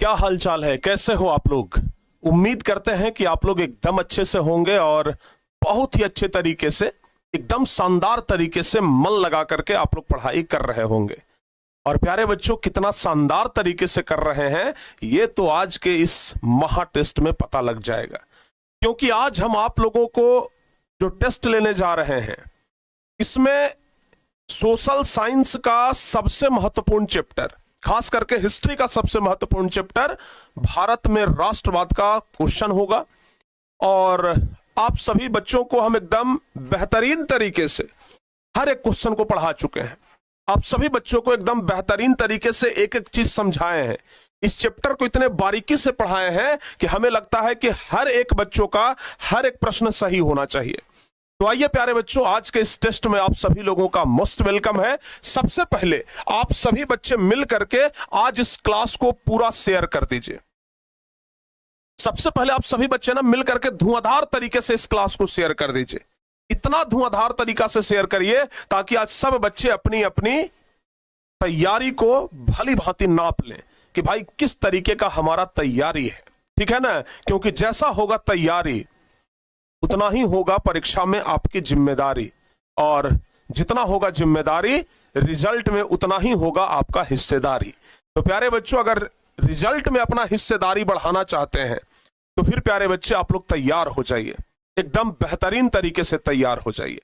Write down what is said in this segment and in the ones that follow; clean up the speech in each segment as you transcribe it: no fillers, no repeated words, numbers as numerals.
क्या हालचाल है, कैसे हो आप लोग। उम्मीद करते हैं कि आप लोग एकदम अच्छे से होंगे और बहुत ही अच्छे तरीके से, एकदम शानदार तरीके से मन लगा करके आप लोग पढ़ाई कर रहे होंगे। और प्यारे बच्चों, कितना शानदार तरीके से कर रहे हैं ये तो आज के इस महा टेस्ट में पता लग जाएगा। क्योंकि आज हम आप लोगों को जो टेस्ट लेने जा रहे हैं इसमें सोशल साइंस का सबसे महत्वपूर्ण चैप्टर, खास करके हिस्ट्री का सबसे महत्वपूर्ण चैप्टर भारत में राष्ट्रवाद का क्वेश्चन होगा। और आप सभी बच्चों को हम एकदम बेहतरीन तरीके से हर एक क्वेश्चन को पढ़ा चुके हैं। आप सभी बच्चों को एकदम बेहतरीन तरीके से एक एक चीज समझाए हैं। इस चैप्टर को इतने बारीकी से पढ़ाए हैं कि हमें लगता है कि हर एक बच्चों का हर एक प्रश्न सही होना चाहिए। तो आइए प्यारे बच्चों, आज के इस टेस्ट में आप सभी लोगों का मोस्ट वेलकम है। सबसे पहले आप सभी बच्चे मिल करके आज इस क्लास को पूरा शेयर कर दीजिए। सबसे पहले आप सभी बच्चे ना मिल करके धुआंधार तरीके से इस क्लास को शेयर कर दीजिए। इतना धुआंधार तरीका से शेयर करिए ताकि आज सब बच्चे अपनी अपनी तैयारी को भली भांति नाप लें कि भाई किस तरीके का हमारा तैयारी है। ठीक है ना, क्योंकि जैसा होगा तैयारी उतना ही होगा परीक्षा में आपकी जिम्मेदारी, और जितना होगा जिम्मेदारी रिजल्ट में उतना ही होगा आपका हिस्सेदारी। तो प्यारे बच्चों, अगर रिजल्ट में अपना हिस्सेदारी बढ़ाना चाहते हैं तो फिर प्यारे बच्चे आप लोग तैयार हो जाइए, एकदम बेहतरीन तरीके से तैयार हो जाइए।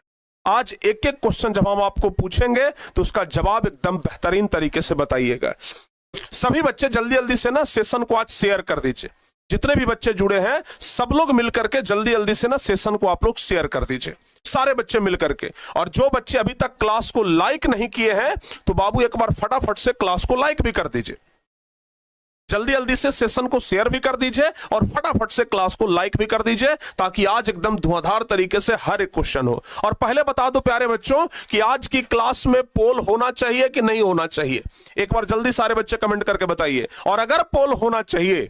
आज एक एक क्वेश्चन जब हम आपको पूछेंगे तो उसका जवाब एकदम बेहतरीन तरीके से बताइएगा। सभी बच्चे जल्दी जल्दी से ना सेशन को आज शेयर कर दीजिए। जितने भी बच्चे जुड़े हैं सब लोग मिलकर के जल्दी जल्दी से ना सेशन को आप लोग शेयर कर दीजिए, सारे बच्चे मिलकर के। और जो बच्चे अभी तक क्लास को लाइक नहीं किए हैं तो बाबू एक बार फटाफट से क्लास को लाइक भी कर दीजिए। जल्दी जल्दी से सेशन को शेयर भी कर दीजिए और फटाफट से क्लास को लाइक भी कर दीजिए ताकि आज एकदम धुआंधार तरीके से हर एक क्वेश्चन हो। और पहले बता दो प्यारे बच्चों कि आज की क्लास में पोल होना चाहिए कि नहीं होना चाहिए। एक बार जल्दी सारे बच्चे कमेंट करके बताइए। और अगर पोल होना चाहिए,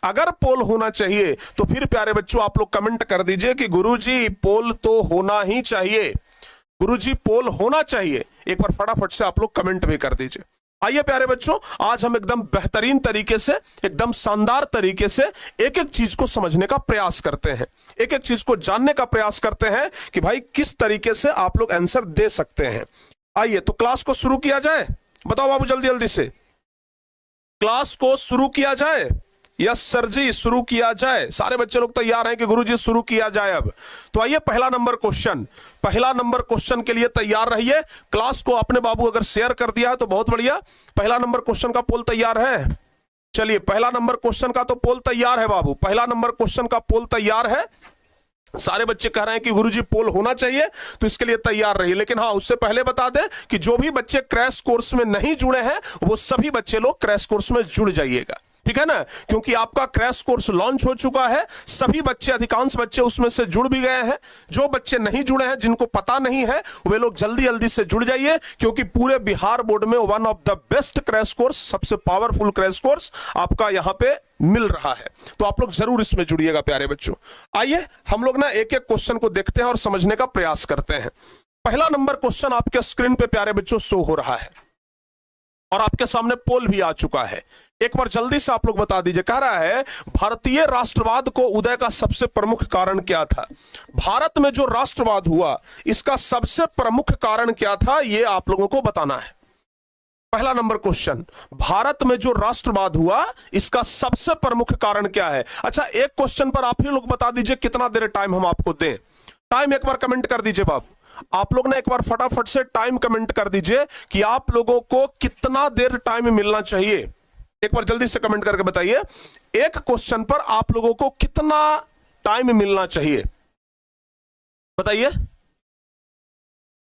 अगर पोल होना चाहिए तो फिर प्यारे बच्चों आप लोग कमेंट कर दीजिए कि गुरुजी पोल तो होना ही चाहिए, गुरुजी पोल होना चाहिए। एक बार फटाफट से आप लोग कमेंट भी कर दीजिए। आइए प्यारे बच्चों, आज हम एकदम बेहतरीन तरीके से, एकदम शानदार तरीके से एक एक चीज को समझने का प्रयास करते हैं, एक एक चीज को जानने का प्रयास करते हैं कि भाई किस तरीके से आप लोग आंसर दे सकते हैं। आइए तो क्लास को शुरू किया जाए। बताओ बाबू जल्दी जल्दी से, क्लास को शुरू किया जाए। यस सर जी, शुरू किया जाए। सारे बच्चे लोग तैयार हैं कि गुरुजी शुरू किया जाए अब। तो आइए पहला नंबर क्वेश्चन के लिए तैयार रहिए। क्लास को आपने बाबू अगर शेयर कर दिया है तो बहुत बढ़िया। पहला नंबर क्वेश्चन का पोल तैयार है। चलिए पहला नंबर क्वेश्चन का तो पोल तैयार है बाबू, पहला नंबर क्वेश्चन का पोल तैयार है। सारे बच्चे कह रहे हैं कि गुरुजी पोल होना चाहिए तो इसके लिए तैयार रहिए। लेकिन हाँ, उससे पहले बता दें कि जो भी बच्चे क्रैश कोर्स में नहीं जुड़े हैं वो सभी बच्चे लोग क्रैश कोर्स में जुड़ जाइएगा। ठीक है ना, क्योंकि आपका क्रैश कोर्स लॉन्च हो चुका है। सभी बच्चे, अधिकांश बच्चे उसमें से जुड़ भी गए हैं। जो बच्चे नहीं जुड़े हैं, जिनको पता नहीं है, वे लोग जल्दी जल्दी से जुड़ जाइए, क्योंकि पूरे बिहार बोर्ड में one of the best crash course, सबसे पावरफुल क्रैश कोर्स आपका यहां पे मिल रहा है। तो आप लोग जरूर इसमें जुड़िएगा प्यारे बच्चों। आइए हम लोग ना एक एक क्वेश्चन को देखते हैं और समझने का प्रयास करते हैं। पहला नंबर क्वेश्चन आपके स्क्रीन पे प्यारे बच्चों शो हो रहा है और आपके सामने पोल भी आ चुका है। एक बार जल्दी से आप लोग बता दीजिए। कह रहा है भारतीय राष्ट्रवाद को उदय का सबसे प्रमुख कारण क्या था। भारत में जो राष्ट्रवाद हुआ इसका सबसे प्रमुख कारण क्या था, यह आप लोगों को बताना है। पहला नंबर क्वेश्चन, भारत में जो राष्ट्रवाद हुआ इसका सबसे प्रमुख कारण क्या है। अच्छा, एक क्वेश्चन पर आप ही लोग बता दीजिए कितना देर टाइम हम आपको दें। टाइम एक बार कमेंट कर दीजिए बाबू। आप लोग ने एक बार फटाफट से टाइम कमेंट कर दीजिए कि आप लोगों को कितना देर टाइम मिलना चाहिए। एक बार जल्दी से कमेंट करके बताइए, एक क्वेश्चन पर आप लोगों को कितना टाइम मिलना चाहिए, बताइए।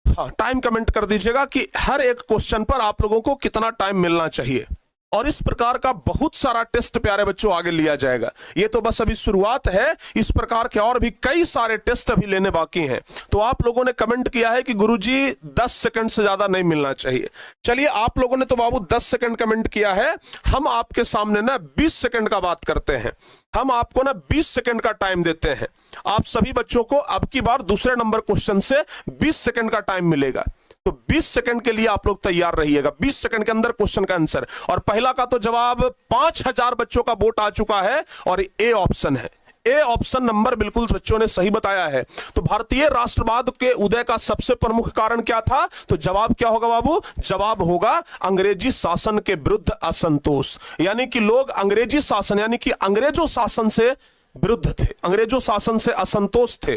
हाँ, टाइम कमेंट कर दीजिएगा कि हर एक क्वेश्चन पर आप लोगों को कितना टाइम मिलना चाहिए। और इस प्रकार का बहुत सारा टेस्ट प्यारे बच्चों आगे लिया जाएगा। ये तो बस अभी शुरुआत है, इस प्रकार के और भी कई सारे टेस्ट अभी लेने बाकी हैं। तो आप लोगों ने कमेंट किया है कि गुरुजी 10 सेकंड से ज्यादा नहीं मिलना चाहिए। चलिए, आप लोगों ने तो बाबू 10 सेकंड कमेंट किया है। हम आपके सामने ना 20 सेकंड का बात करते हैं। हम आपको ना 20 सेकंड का टाइम देते हैं। आप सभी बच्चों को अब की बार दूसरे नंबर क्वेश्चन से 20 सेकंड का टाइम मिलेगा। तो 20 सेकंड के लिए आप लोग तैयार रहिएगा। 20 सेकंड के अंदर क्वेश्चन का आंसर। और पहला का तो जवाब 5000 बच्चों का वोट आ चुका है और ए ऑप्शन है। ए ऑप्शन नंबर बिल्कुल बच्चों ने सही बताया है। तो भारतीय राष्ट्रवाद के उदय का सबसे प्रमुख कारण क्या था? तो जवाब क्या होगा बाबू? जवाब होगा अंग्रेजी शासन के विरुद्ध असंतोष। यानी कि लोग अंग्रेजी शासन यानी कि अंग्रेजों शासन से विरुद्ध थे, अंग्रेजों शासन से असंतोष थे,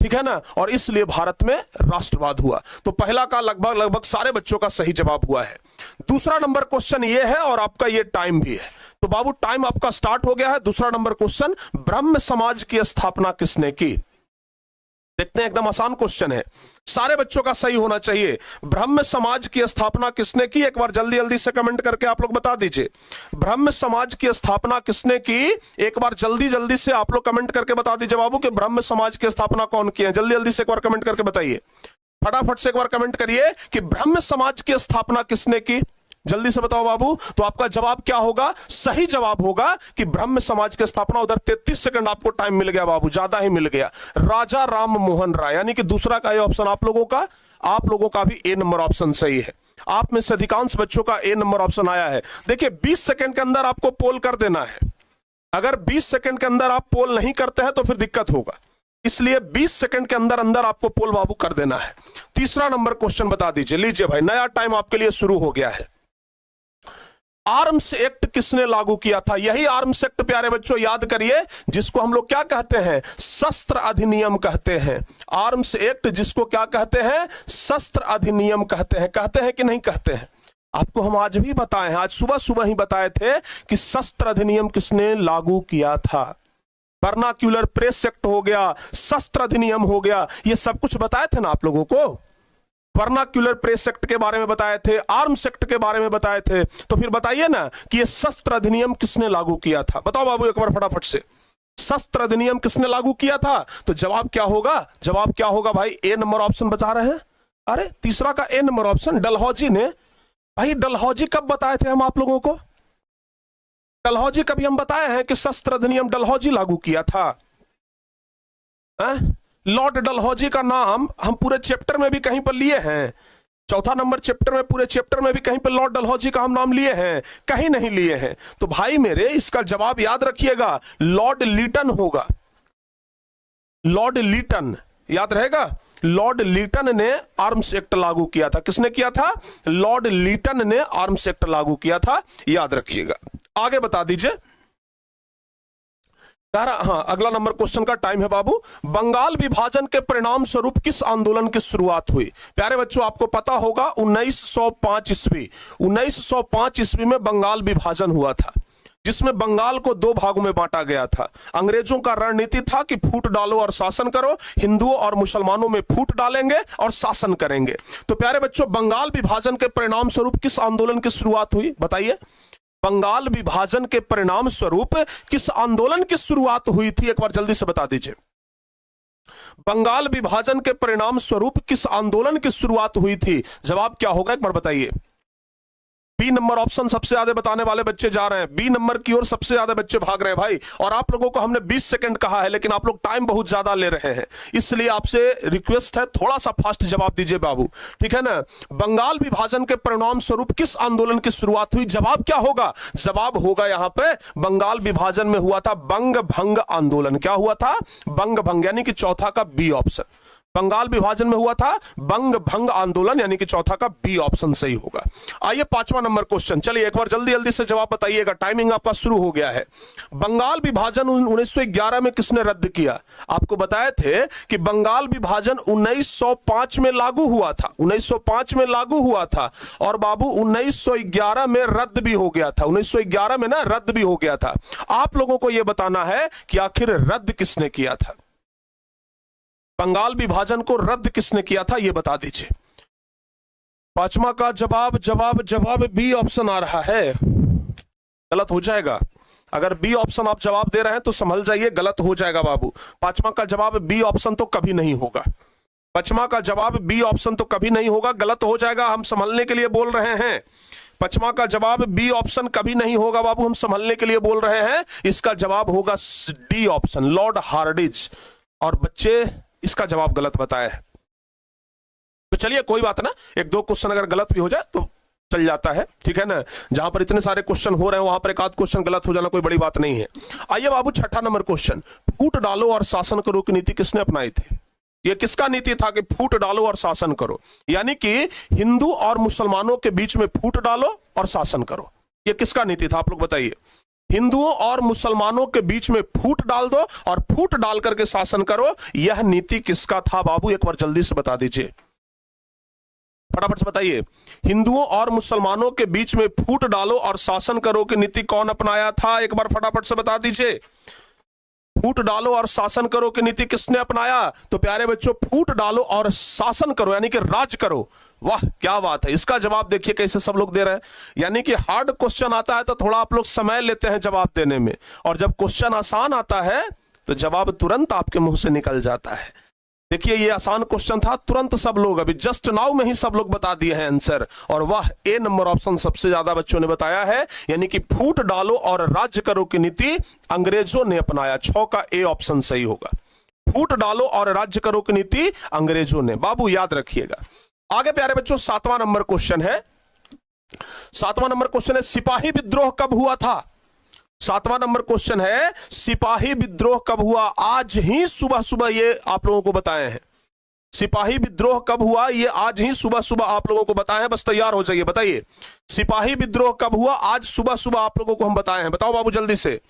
ठीक है ना, और इसलिए भारत में राष्ट्रवाद हुआ। तो पहला का लगभग सारे बच्चों का सही जवाब हुआ है। दूसरा नंबर क्वेश्चन ये है और आपका ये टाइम भी है। तो बाबू टाइम आपका स्टार्ट हो गया है। दूसरा नंबर क्वेश्चन, ब्रह्म समाज की स्थापना किसने की? देखते हैं, एकदम आसान क्वेश्चन है, सारे बच्चों का सही होना चाहिए। ब्रह्म समाज की स्थापना किसने की? एक बार जल्दी जल्दी से कमेंट करके आप लोग बता दीजिए। ब्रह्म समाज की स्थापना किसने की? एक बार जल्दी जल्दी से आप लोग कमेंट करके बता दीजिए बाबू कि ब्रह्म समाज की स्थापना कौन की है। जल्दी जल्दी से एक बार कमेंट करके बताइए, फटाफट से एक बार कमेंट करिए कि ब्रह्म समाज की स्थापना किसने की। जल्दी से बताओ बाबू। तो आपका जवाब क्या होगा? सही जवाब होगा कि ब्रह्म समाज की स्थापना। उधर 33 सेकंड आपको टाइम मिल गया बाबू, ज्यादा ही मिल गया। राजा राम मोहन राय, यानी कि दूसरा का ये ऑप्शन आप लोगों का भी ए नंबर ऑप्शन सही है। आप में से अधिकांश बच्चों का ए नंबर ऑप्शन आया है। देखिए 20 सेकंड के अंदर आपको पोल कर देना है। अगर 20 सेकंड के अंदर आप पोल नहीं करते हैं तो फिर दिक्कत होगा, इसलिए 20 सेकंड के अंदर अंदर आपको पोल बाबू कर देना है। तीसरा नंबर क्वेश्चन बता दीजिए। लीजिए भाई, नया टाइम आपके लिए शुरू हो गया है। आर्म्स एक्ट किसने लागू किया था? यही आर्म्स एक्ट प्यारे बच्चों याद करिए, जिसको हम लोग क्या कहते हैं? शस्त्र अधिनियम कहते हैं। आर्म्स एक्ट जिसको क्या कहते हैं? शस्त्र अधिनियम कहते हैं। कहते हैं कि नहीं कहते हैं? आपको हम आज भी बताए हैं, आज सुबह सुबह ही बताए थे कि शस्त्र अधिनियम किसने लागू किया था। वर्नाक्यूलर प्रेस एक्ट हो गया, शस्त्र अधिनियम हो गया, ये सब कुछ बताए थे ना आप लोगों को। वर्नाक्यूलर प्रेस एक्ट के बारे में बताए थे, आर्म्स एक्ट के बारे में बताए थे। तो फिर बताइए ना कि ये शस्त्र अधिनियम किसने लागू किया था? बताओ बाबू एक बार फटाफट से, शस्त्र अधिनियम किसने लागू किया था? तो जवाब क्या होगा? जवाब क्या होगा भाई? ए नंबर ऑप्शन बता रहे हैं। अरे तीसरा का ए नंबर ऑप्शन, डलहौजी ने। भाई डलहौजी कब बताए थे हम आप लोगों को? डलहौजी कभी हम बताए हैं कि शस्त्र अधिनियम डलहौजी लागू किया था? लॉर्ड डलहौजी का नाम हम पूरे चैप्टर में भी कहीं पर लिए हैं। चौथा नंबर चैप्टर में, पूरे चैप्टर में भी कहीं पर लॉर्ड डलहौजी का हम नाम लिए हैं? कहीं नहीं लिए हैं। तो भाई मेरे, इसका जवाब याद रखिएगा, लॉर्ड लीटन होगा। लॉर्ड लीटन याद रहेगा। लॉर्ड लीटन ने आर्म्स एक्ट लागू किया था। किसने किया था? लॉर्ड लीटन ने आर्म्स एक्ट लागू किया था, याद रखिएगा। आगे बता दीजिए। हाँ, अगला नंबर क्वेश्चन का टाइम है बाबू। बंगाल विभाजन के परिणाम स्वरूप किस आंदोलन की शुरुआत हुई? प्यारे बच्चों आपको पता होगा 1905 ईस्वी। 1905 ईस्वी में बंगाल विभाजन हुआ था, जिसमें बंगाल को दो भागों में बांटा गया था। अंग्रेजों का रणनीति था कि फूट डालो और शासन करो, हिंदुओं और मुसलमानों में फूट डालेंगे और शासन करेंगे। तो प्यारे बच्चों, बंगाल विभाजन के परिणाम स्वरूप किस आंदोलन की शुरुआत हुई? बताइए। बंगाल विभाजन के परिणाम स्वरूप किस आंदोलन की शुरुआत हुई थी? एक बार जल्दी से बता दीजिए। बंगाल विभाजन के परिणाम स्वरूप किस आंदोलन की शुरुआत हुई थी? जवाब क्या होगा एक बार बताइए। बी नंबर ऑप्शन सबसे ज्यादा बताने वाले बच्चे जा रहे हैं। बी नंबर की ओर सबसे ज्यादा बच्चे भाग रहे हैं भाई। और आप लोगों को हमने 20 सेकंड कहा है, लेकिन आप लोग टाइम बहुत ज्यादा ले रहे हैं, इसलिए आपसे रिक्वेस्ट है थोड़ा सा फास्ट जवाब दीजिए बाबू, ठीक है ना। बंगाल विभाजन के परिणाम स्वरूप किस आंदोलन की शुरुआत हुई? जवाब क्या होगा? जवाब होगा यहां पे, बंगाल विभाजन में हुआ था बंग भंग आंदोलन। क्या हुआ था? बंग भंग, यानी कि चौथा का बी ऑप्शन। बंगाल विभाजन में हुआ था बंग भंग आंदोलन, यानी कि चौथा का बी ऑप्शन सही होगा। आइए पांचवा नंबर क्वेश्चन, चलिए एक बार जल्दी जल्दी से जवाब बताइएगा, टाइमिंग आपका शुरू हो गया है। बंगाल विभाजन 1911 में किसने रद्द किया? आपको बताए थे कि बंगाल विभाजन 1905 में लागू हुआ था। 1905 में लागू हुआ था और बाबू 1911 में रद्द भी हो गया था। 1911 में ना रद्द भी हो गया था। आप लोगों को यह बताना है कि आखिर रद्द किसने किया था? बंगाल विभाजन को रद्द किसने किया था, यह बता दीजिए। पांचवा का जवाब बी ऑप्शन आ रहा है। गलत हो जाएगा। अगर बी ऑप्शन आप जवाब दे रहे हैं तो संभल जाइए, गलत हो जाएगा बाबू। पांचवा का जवाब बी ऑप्शन तो कभी नहीं होगा। पांचवा का जवाब बी ऑप्शन तो कभी नहीं होगा, गलत हो जाएगा। हम संभलने के लिए बोल रहे हैं। पांचवा का जवाब बी ऑप्शन कभी नहीं होगा बाबू, हम संभलने के लिए बोल रहे हैं। इसका जवाब होगा डी ऑप्शन, लॉर्ड हार्डिंज। और बच्चे इसका जवाब गलत बताया है। तो चलिए कोई बात ना, एक दो क्वेश्चन अगर गलत भी हो जाए तो चल जाता है, ठीक है ना। जहां पर इतने सारे क्वेश्चन हो रहे हैं वहां पर एक आध क्वेश्चन गलत हो जाना कोई बड़ी बात नहीं है। आइए बाबू, छठा नंबर क्वेश्चन, फूट डालो और शासन करो की नीति किसने अपनाई थी? ये किसका नीति था कि फूट डालो और शासन करो? यानी कि हिंदू और मुसलमानों के बीच में फूट डालो और शासन करो, ये किसका नीति था? आप लोग बताइए। हिंदुओं और मुसलमानों के बीच में फूट डाल दो और फूट डाल करके शासन करो, यह नीति किसका था बाबू? एक बार जल्दी से बता दीजिए, फटाफट से बताइए। हिंदुओं और मुसलमानों के बीच में फूट डालो और शासन करो की नीति कौन अपनाया था? एक बार फटाफट से बता दीजिए। फूट डालो और शासन करो की नीति किसने अपनाया? तो प्यारे बच्चों, फूट डालो और शासन करो यानी कि राज करो। वाह क्या बात है। इसका जवाब देखिए कैसे सब लोग दे रहे हैं। यानी कि हार्ड क्वेश्चन आता है तो थोड़ा आप लोग समय लेते हैं जवाब देने में, और जब क्वेश्चन आसान आता है तो जवाब तुरंत आपके मुंह से निकल जाता है। देखिए ये आसान क्वेश्चन था, तुरंत सब लोग अभी जस्ट नाउ में ही सब लोग बता दिए हैं आंसर। और वाह, ए नंबर ऑप्शन सबसे ज्यादा बच्चों ने बताया है, यानी कि फूट डालो और राज्य करो की नीति अंग्रेजों ने अपनाया। 6 का ए ऑप्शन सही होगा। फूट डालो और राज्य करो की नीति अंग्रेजों ने, बाबू याद रखिएगा। आगे प्यारे बच्चों 7वां नंबर क्वेश्चन है। 7वां नंबर क्वेश्चन है, सिपाही विद्रोह कब हुआ था? 7वां नंबर क्वेश्चन है, सिपाही विद्रोह कब हुआ? आज ही सुबह सुबह ये आप लोगों को बताए हैं। सिपाही विद्रोह कब हुआ ये आज ही सुबह सुबह आप लोगों को बताए हैं, बस तैयार हो जाइए। बताइए सिपाही विद्रोह कब हुआ? आज सुबह सुबह आप लोगों को हम बताए हैं। बताओ बाबू जल्दी से,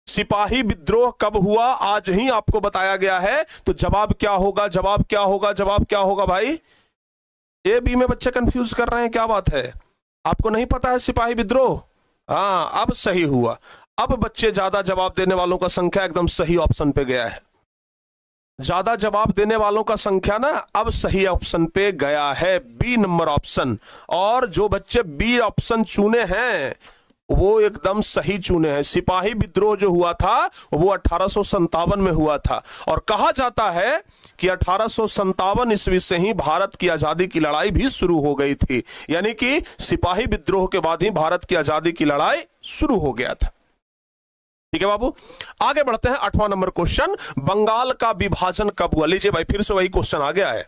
सिपाही विद्रोह कब हुआ? आज ही आपको बताया गया है। तो जवाब क्या होगा? जवाब क्या होगा? जवाब क्या होगा भाई? ए बी में बच्चे कंफ्यूज कर रहे हैं, क्या बात है? आपको नहीं पता है सिपाही विद्रोह? हाँ अब सही हुआ। अब बच्चे ज्यादा जवाब देने वालों का संख्या एकदम सही ऑप्शन पे गया है। ज्यादा जवाब देने वालों का संख्या ना अब सही ऑप्शन पे गया है, बी नंबर ऑप्शन। और जो बच्चे बी ऑप्शन चुने हैं वो एकदम सही चुने हैं। सिपाही विद्रोह जो हुआ था वो 1857 में हुआ था, और कहा जाता है कि 1857 ईस्वी से ही भारत की आजादी की लड़ाई भी शुरू हो गई थी। यानी कि सिपाही विद्रोह के बाद ही भारत की आजादी की लड़ाई शुरू हो गया था। ठीक है बाबू, आगे बढ़ते हैं। 8वां नंबर क्वेश्चन, बंगाल का विभाजन कब हुआ? लीजिए भाई, फिर से वही क्वेश्चन आ गया है।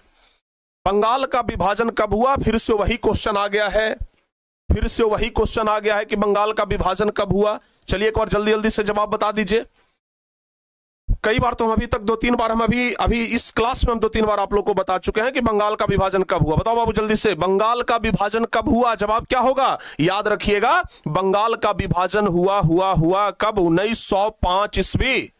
बंगाल का विभाजन कब हुआ? फिर से वही क्वेश्चन आ गया है। फिर से वही क्वेश्चन आ गया है कि बंगाल का विभाजन कब हुआ। चलिए एक बार जल्दी जल्दी से जवाब बता दीजिए। कई बार तो हम अभी तक 2-3 बार हम अभी इस क्लास में हम 2-3 बार आप लोग को बता चुके हैं कि बंगाल का विभाजन कब हुआ। बताओ बाबू जल्दी से, बंगाल का विभाजन कब हुआ? जवाब क्या होगा? याद रखिएगा, बंगाल का विभाजन हुआ कब? 1905 ईस्वी।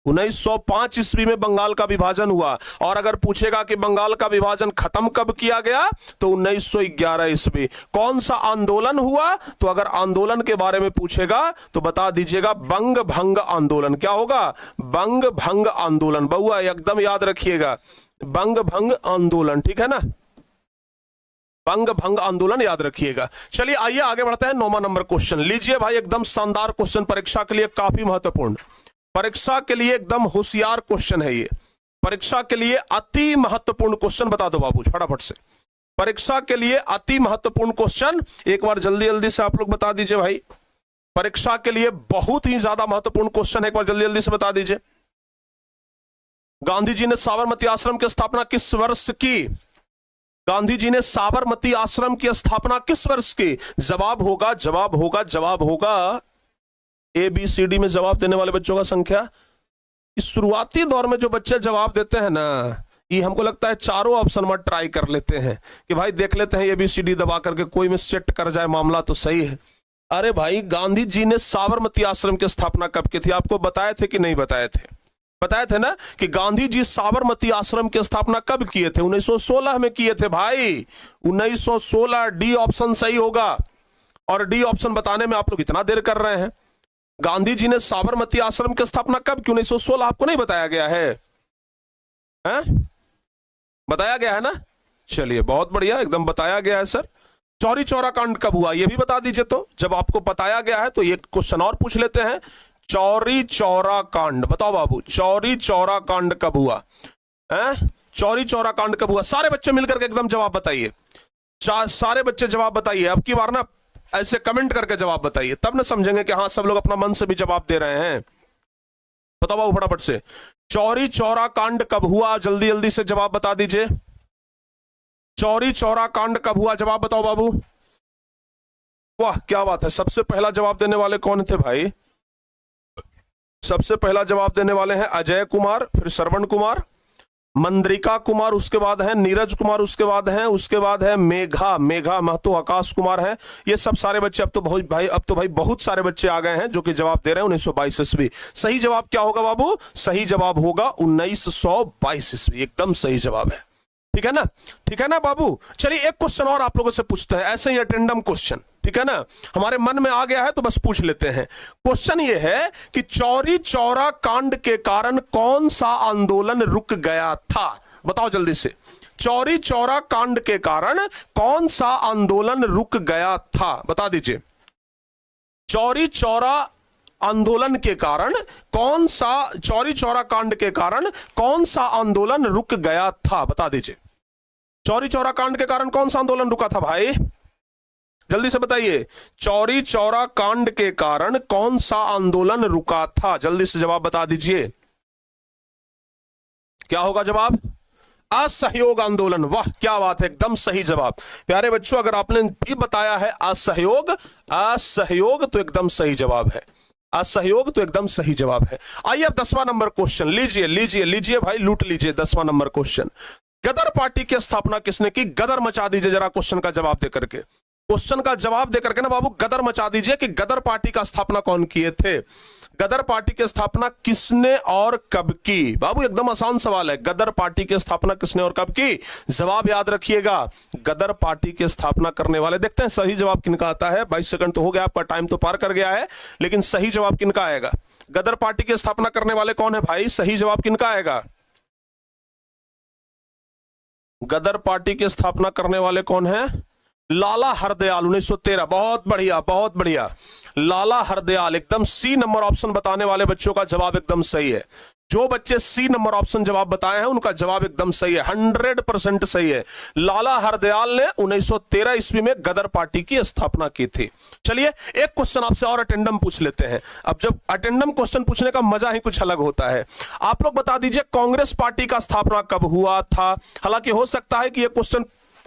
1905 ईस्वी में बंगाल का विभाजन हुआ। और अगर पूछेगा कि बंगाल का विभाजन खत्म कब किया गया, तो 1911 ईस्वी। कौन सा आंदोलन हुआ? तो अगर आंदोलन के बारे में पूछेगा तो बता दीजिएगा बंग भंग आंदोलन। क्या होगा? बंग भंग आंदोलन। बहुआ एकदम याद रखिएगा, बंग भंग आंदोलन, ठीक है ना, बंग भंग आंदोलन याद रखिएगा। चलिए आइए आगे बढ़ते हैं। 9वां नंबर क्वेश्चन लीजिए भाई, एकदम शानदार क्वेश्चन, परीक्षा के लिए काफी महत्वपूर्ण, परीक्षा के लिए एकदम होशियार क्वेश्चन है ये, परीक्षा के लिए अति महत्वपूर्ण क्वेश्चन। बता दो बाबू फटाफट से, परीक्षा के लिए अति महत्वपूर्ण क्वेश्चन एक बार जल्दी जल्दी से आप लोग बता दीजिए भाई। परीक्षा के लिए बहुत ही ज्यादा महत्वपूर्ण क्वेश्चन है, एक बार जल्दी जल्दी से बता दीजिए। गांधी जी ने साबरमती आश्रम की स्थापना किस वर्ष की? गांधी जी ने साबरमती आश्रम की स्थापना किस वर्ष की? जवाब होगा, जवाब होगा, जवाब होगा ए बी सी डी में जवाब देने वाले बच्चों का संख्या। इस शुरुआती दौर में जो बच्चे जवाब देते हैं ना, ये हमको लगता है चारों ऑप्शन में ट्राई कर लेते हैं कि भाई देख लेते हैं ए बी सी डी दबा करके कोई में सेट कर जाए मामला तो सही है। अरे भाई, गांधी जी ने साबरमती आश्रम की स्थापना कब की थी? आपको बताए थे कि नहीं बताए थे? बताए थे ना कि गांधी जी साबरमती आश्रम की स्थापना कब किए थे? 1916 में किए थे भाई, 1916। डी ऑप्शन सही होगा। और डी ऑप्शन बताने में आप लोग इतना देर कर रहे हैं। गांधी जी ने साबरमती आश्रम की स्थापना कब की? 1916। आपको नहीं बताया गया है? बताया गया है ना? चलिए बहुत बढ़िया, एकदम बताया गया है सर। चौरी चौरा कांड कब हुआ ये भी बता दीजिए। तो जब आपको बताया गया है तो एक क्वेश्चन और पूछ लेते हैं, चौरी चौरा कांड बताओ बाबू, चौरी चौरा कांड कब हुआ? चौरी चौरा कांड कब हुआ? सारे बच्चे मिलकर के एकदम जवाब बताइए, सारे बच्चे जवाब बताइए। अब की बार ना ऐसे कमेंट करके जवाब बताइए, तब ना समझेंगे कि हाँ सब लोग अपना मन से भी जवाब दे रहे हैं। बताओ बाबू फटाफट से, चौरी चौरा कांड कब हुआ? जल्दी जल्दी से जवाब बता दीजिए। चौरी चौरा कांड कब हुआ? जवाब बताओ बाबू। वाह क्या बात है, सबसे पहला जवाब देने वाले कौन थे भाई? सबसे पहला जवाब देने वाले हैं अजय कुमार, फिर श्रवण कुमार, मंद्रिका कुमार, उसके बाद है नीरज कुमार, उसके बाद है मेघा महतो, आकाश कुमार है। ये सब सारे बच्चे अब तो भाई बहुत सारे बच्चे आ गए हैं जो कि जवाब दे रहे हैं 1922 ईस्वी। सही जवाब क्या होगा बाबू? सही जवाब होगा 1922 ईस्वी, एकदम सही जवाब है। ठीक है ना, ठीक है ना बाबू। चलिए एक क्वेश्चन और आप लोगों से पूछते हैं, ऐसे ही अटेंडम क्वेश्चन, ठीक है ना, हमारे मन में आ गया है तो बस पूछ लेते हैं। क्वेश्चन ये है कि चौरी चौरा कांड के कारण कौन सा आंदोलन रुक गया था? बताओ जल्दी से। चौरी चौरा कांड के कारण कौन सा आंदोलन रुक गया था? बता दीजिए। चौरी चौरा आंदोलन के कारण कौन सा, चौरी चौरा कांड के कारण कौन सा आंदोलन रुक गया था? बता दीजिए। चौरी चौरा कांड के कारण कौन सा आंदोलन रुका था भाई? जल्दी से बताइए। चौरी चौरा कांड के कारण कौन सा आंदोलन रुका था? जल्दी से जवाब बता दीजिए। क्या होगा जवाब? असहयोग आंदोलन। वाह क्या बात है, एकदम सही जवाब। प्यारे बच्चों, अगर आपने भी बताया है असहयोग तो एकदम सही जवाब है। असहयोग तो एकदम सही जवाब है। आइए अब 10वां नंबर क्वेश्चन लीजिए भाई, लूट लीजिए 10वां नंबर क्वेश्चन। गदर पार्टी की स्थापना किसने की? गदर मचा दीजिए जरा क्वेश्चन का जवाब दे करके। क्वेश्चन का जवाब देकर के ना बाबू गदर मचा दीजिए कि गदर पार्टी का स्थापना कौन किए थे? गदर पार्टी की स्थापना किसने और कब की? बाबू एकदम आसान सवाल है, गदर पार्टी की स्थापना किसने और कब की? जवाब याद रखिएगा, गदर पार्टी की स्थापना करने वाले। देखते हैं सही जवाब किनका आता है। 22 सेकंड तो हो गया, आपका टाइम तो पार कर गया है, लेकिन सही जवाब किनका आएगा? गदर पार्टी की स्थापना करने वाले कौन है भाई? सही जवाब किनका आएगा? गदर पार्टी की स्थापना करने वाले कौन है? लाला हरदयाल, 1913। बहुत बढ़िया, बहुत बढ़िया, लाला हरदयाल। एकदम सी नंबर ऑप्शन बताने वाले बच्चों का जवाब एकदम सही है। जो बच्चे सी नंबर ऑप्शन जवाब बताए हैं उनका जवाब एकदम सही है, 100% सही है। लाला हरदयाल ने 1913 ईस्वी में गदर पार्टी की स्थापना की थी। चलिए एक क्वेश्चन आपसे और अटेंडम पूछ लेते हैं। अब जब अटेंडम क्वेश्चन पूछने का मजा ही कुछ अलग होता है। आप लोग बता दीजिए कांग्रेस पार्टी का स्थापना कब हुआ था? हालांकि हो सकता है कि यह क्वेश्चन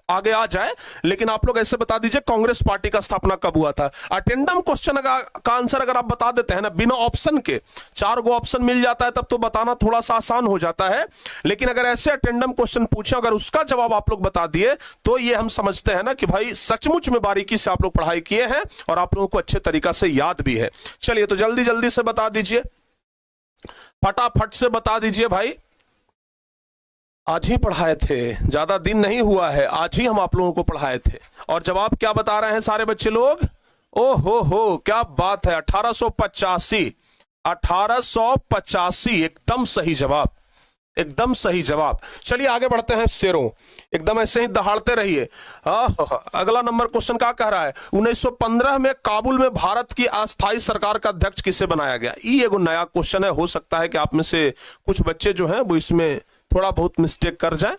आगे आ जाए, लेकिन आप लोग ऐसे बता दीजिए कांग्रेस पार्टी का स्थापना कब हुआ था। अटेंडम क्वेश्चन का आंसर अगर आप बता देते हैं ना बिना ऑप्शन के, 4 गो ऑप्शन मिल जाता है तब तो बताना थोड़ा सा आसान हो जाता है। लेकिन अगर ऐसे अटेंडम क्वेश्चन पूछे, अगर उसका जवाब आप लोग बता दिए तो ये हम समझते हैं ना कि भाई सचमुच में बारीकी से आप लोग पढ़ाई किए हैं और आप लोगों को अच्छे तरीका से याद भी है। चलिए तो जल्दी जल्दी से बता दीजिए, फटाफट से बता दीजिए भाई। आज ही पढ़ाए थे, ज्यादा दिन नहीं हुआ है, आज ही हम आप लोगों को पढ़ाए थे। और जवाब क्या बता रहे हैं सारे बच्चे लोग? ओ हो क्या बात है, 1885। 1885 एकदम सही जवाब, एकदम सही जवाब। चलिए आगे बढ़ते हैं शेरों, एकदम ऐसे ही दहाड़ते रहिए। अगला नंबर क्वेश्चन क्या कह रहा है? 1915 में काबुल में भारत की अस्थायी सरकार का अध्यक्ष किसे बनाया गया? ये एगो नया क्वेश्चन है, हो सकता है कि आप में से कुछ बच्चे जो हैं वो इसमें थोड़ा बहुत मिस्टेक कर जाए।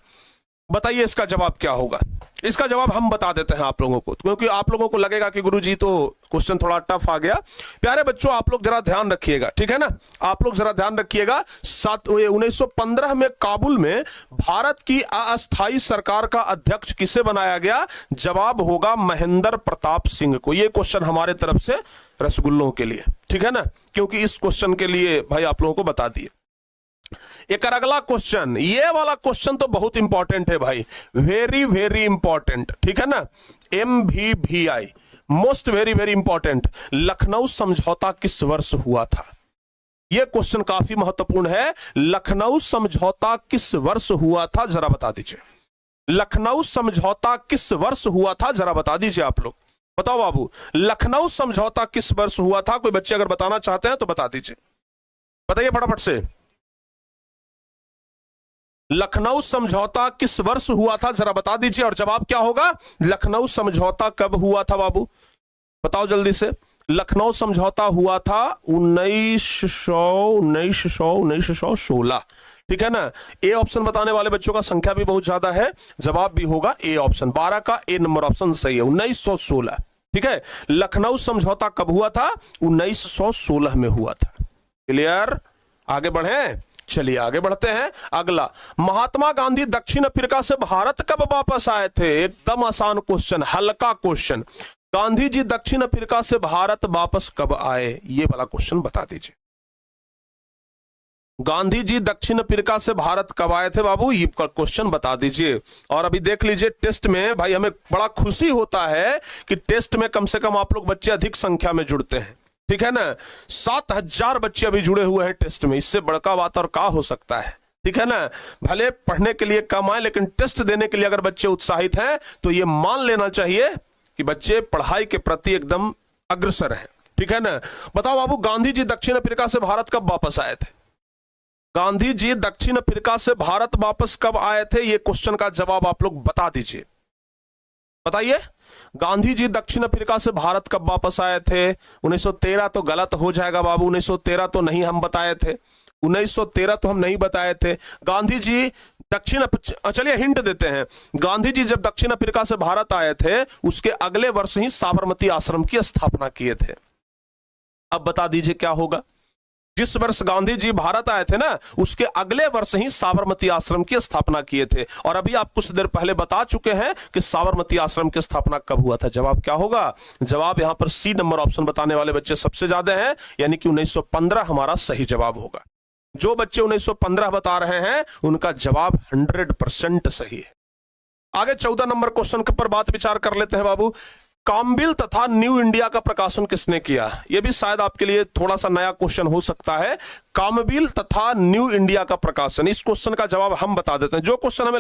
बताइए इसका जवाब क्या होगा? इसका जवाब हम बता देते हैं आप लोगों को, क्योंकि आप लोगों को लगेगा कि गुरुजी तो क्वेश्चन थोड़ा टफ आ गया। प्यारे बच्चों आप लोग जरा ध्यान रखिएगा, ठीक है ना, आप लोग जरा ध्यान रखिएगा। 1915 में काबुल में भारत की अस्थायी सरकार का अध्यक्ष किसे बनाया गया? जवाब होगा महेंद्र प्रताप सिंह को। यह क्वेश्चन हमारे तरफ से रसगुल्लों के लिए, ठीक है ना, क्योंकि इस क्वेश्चन के लिए भाई आप लोगों को बता दिए। एक अगला क्वेश्चन, ये वाला क्वेश्चन तो बहुत इंपॉर्टेंट है भाई, वेरी वेरी इंपॉर्टेंट, ठीक है ना, MVVI, most very very important. Lucknow समझौता किस वर्ष हुआ था? यह क्वेश्चन काफी महत्वपूर्ण है। लखनऊ समझौता किस वर्ष हुआ था, जरा बता दीजिए। लखनऊ समझौता किस वर्ष हुआ था, जरा बता दीजिए आप लोग। बताओ बाबू, लखनऊ समझौता किस वर्ष हुआ था? कोई बच्चे अगर बताना चाहते हैं तो बता दीजिए, बताइए फटाफट से। लखनऊ समझौता किस वर्ष हुआ था, जरा बता दीजिए। और जवाब क्या होगा? लखनऊ समझौता कब हुआ था बाबू? बताओ जल्दी से। लखनऊ समझौता हुआ था 1916, ठीक है ना। ए ऑप्शन बताने वाले बच्चों का संख्या भी बहुत ज्यादा है, जवाब भी होगा ए ऑप्शन। 12 का ए नंबर ऑप्शन सही है, 1916, ठीक है। लखनऊ समझौता कब हुआ था? 1916 में हुआ था। क्लियर? आगे बढ़े, चलिए आगे बढ़ते हैं। अगला, महात्मा गांधी दक्षिण अफ्रीका से भारत कब वापस आए थे? एकदम आसान क्वेश्चन, हल्का क्वेश्चन। गांधी जी दक्षिण अफ्रीका से भारत वापस कब आए, ये वाला क्वेश्चन बता दीजिए। गांधी जी दक्षिण अफ्रीका से भारत कब आए थे बाबू, ये क्वेश्चन बता दीजिए। और अभी देख लीजिए टेस्ट में भाई हमें बड़ा खुशी होता है कि टेस्ट में कम से कम आप लोग बच्चे अधिक संख्या में जुड़ते हैं, ठीक है ना। 7000 बच्चे अभी जुड़े हुए हैं टेस्ट में, इससे बड़का बात और क्या हो सकता है, ठीक है ना। भले पढ़ने के लिए कम आए लेकिन टेस्ट देने के लिए अगर बच्चे उत्साहित हैं तो ये मान लेना चाहिए कि बच्चे पढ़ाई के प्रति एकदम अग्रसर हैं, ठीक है ना। बताओ बाबू, गांधी जी दक्षिण अफ्रीका से भारत कब वापस आए थे? गांधी जी दक्षिण अफ्रीका से भारत वापस कब आए थे, ये क्वेश्चन का जवाब आप लोग बता दीजिए। बताइए, गांधी जी दक्षिण अफ्रीका से भारत कब वापस आए थे? 1913 तो गलत हो जाएगा बाबू, 1913 तो नहीं हम बताए थे, 1913 तो हम नहीं बताए थे। गांधी जी चलिए हिंट देते हैं। गांधी जी जब दक्षिण अफ्रीका से भारत आए थे उसके अगले वर्ष ही साबरमती आश्रम की स्थापना किए थे। अब बता दीजिए क्या होगा। जिस वर्ष गांधी जी भारत आए थे ना उसके अगले वर्ष ही साबरमती आश्रम की स्थापना किए थे। और अभी आप कुछ देर पहले बता चुके हैं कि साबरमती आश्रम की स्थापना कब हुआ था। जवाब क्या होगा? जवाब यहां पर सी नंबर ऑप्शन बताने वाले बच्चे सबसे ज्यादा हैं, यानी कि 1915 हमारा सही जवाब होगा। जो बच्चे 1915 बता रहे हैं उनका जवाब 100% सही है। आगे 14 नंबर क्वेश्चन पर बात विचार कर लेते हैं बाबू। कामबिल तथा न्यू इंडिया का प्रकाशन किसने किया? यह भी शायद आपके लिए थोड़ा सा नया क्वेश्चन हो सकता है। कामबिल तथा न्यू इंडिया का प्रकाशन, इस क्वेश्चन का जवाब हम बता देते हैं। जो क्वेश्चन हमें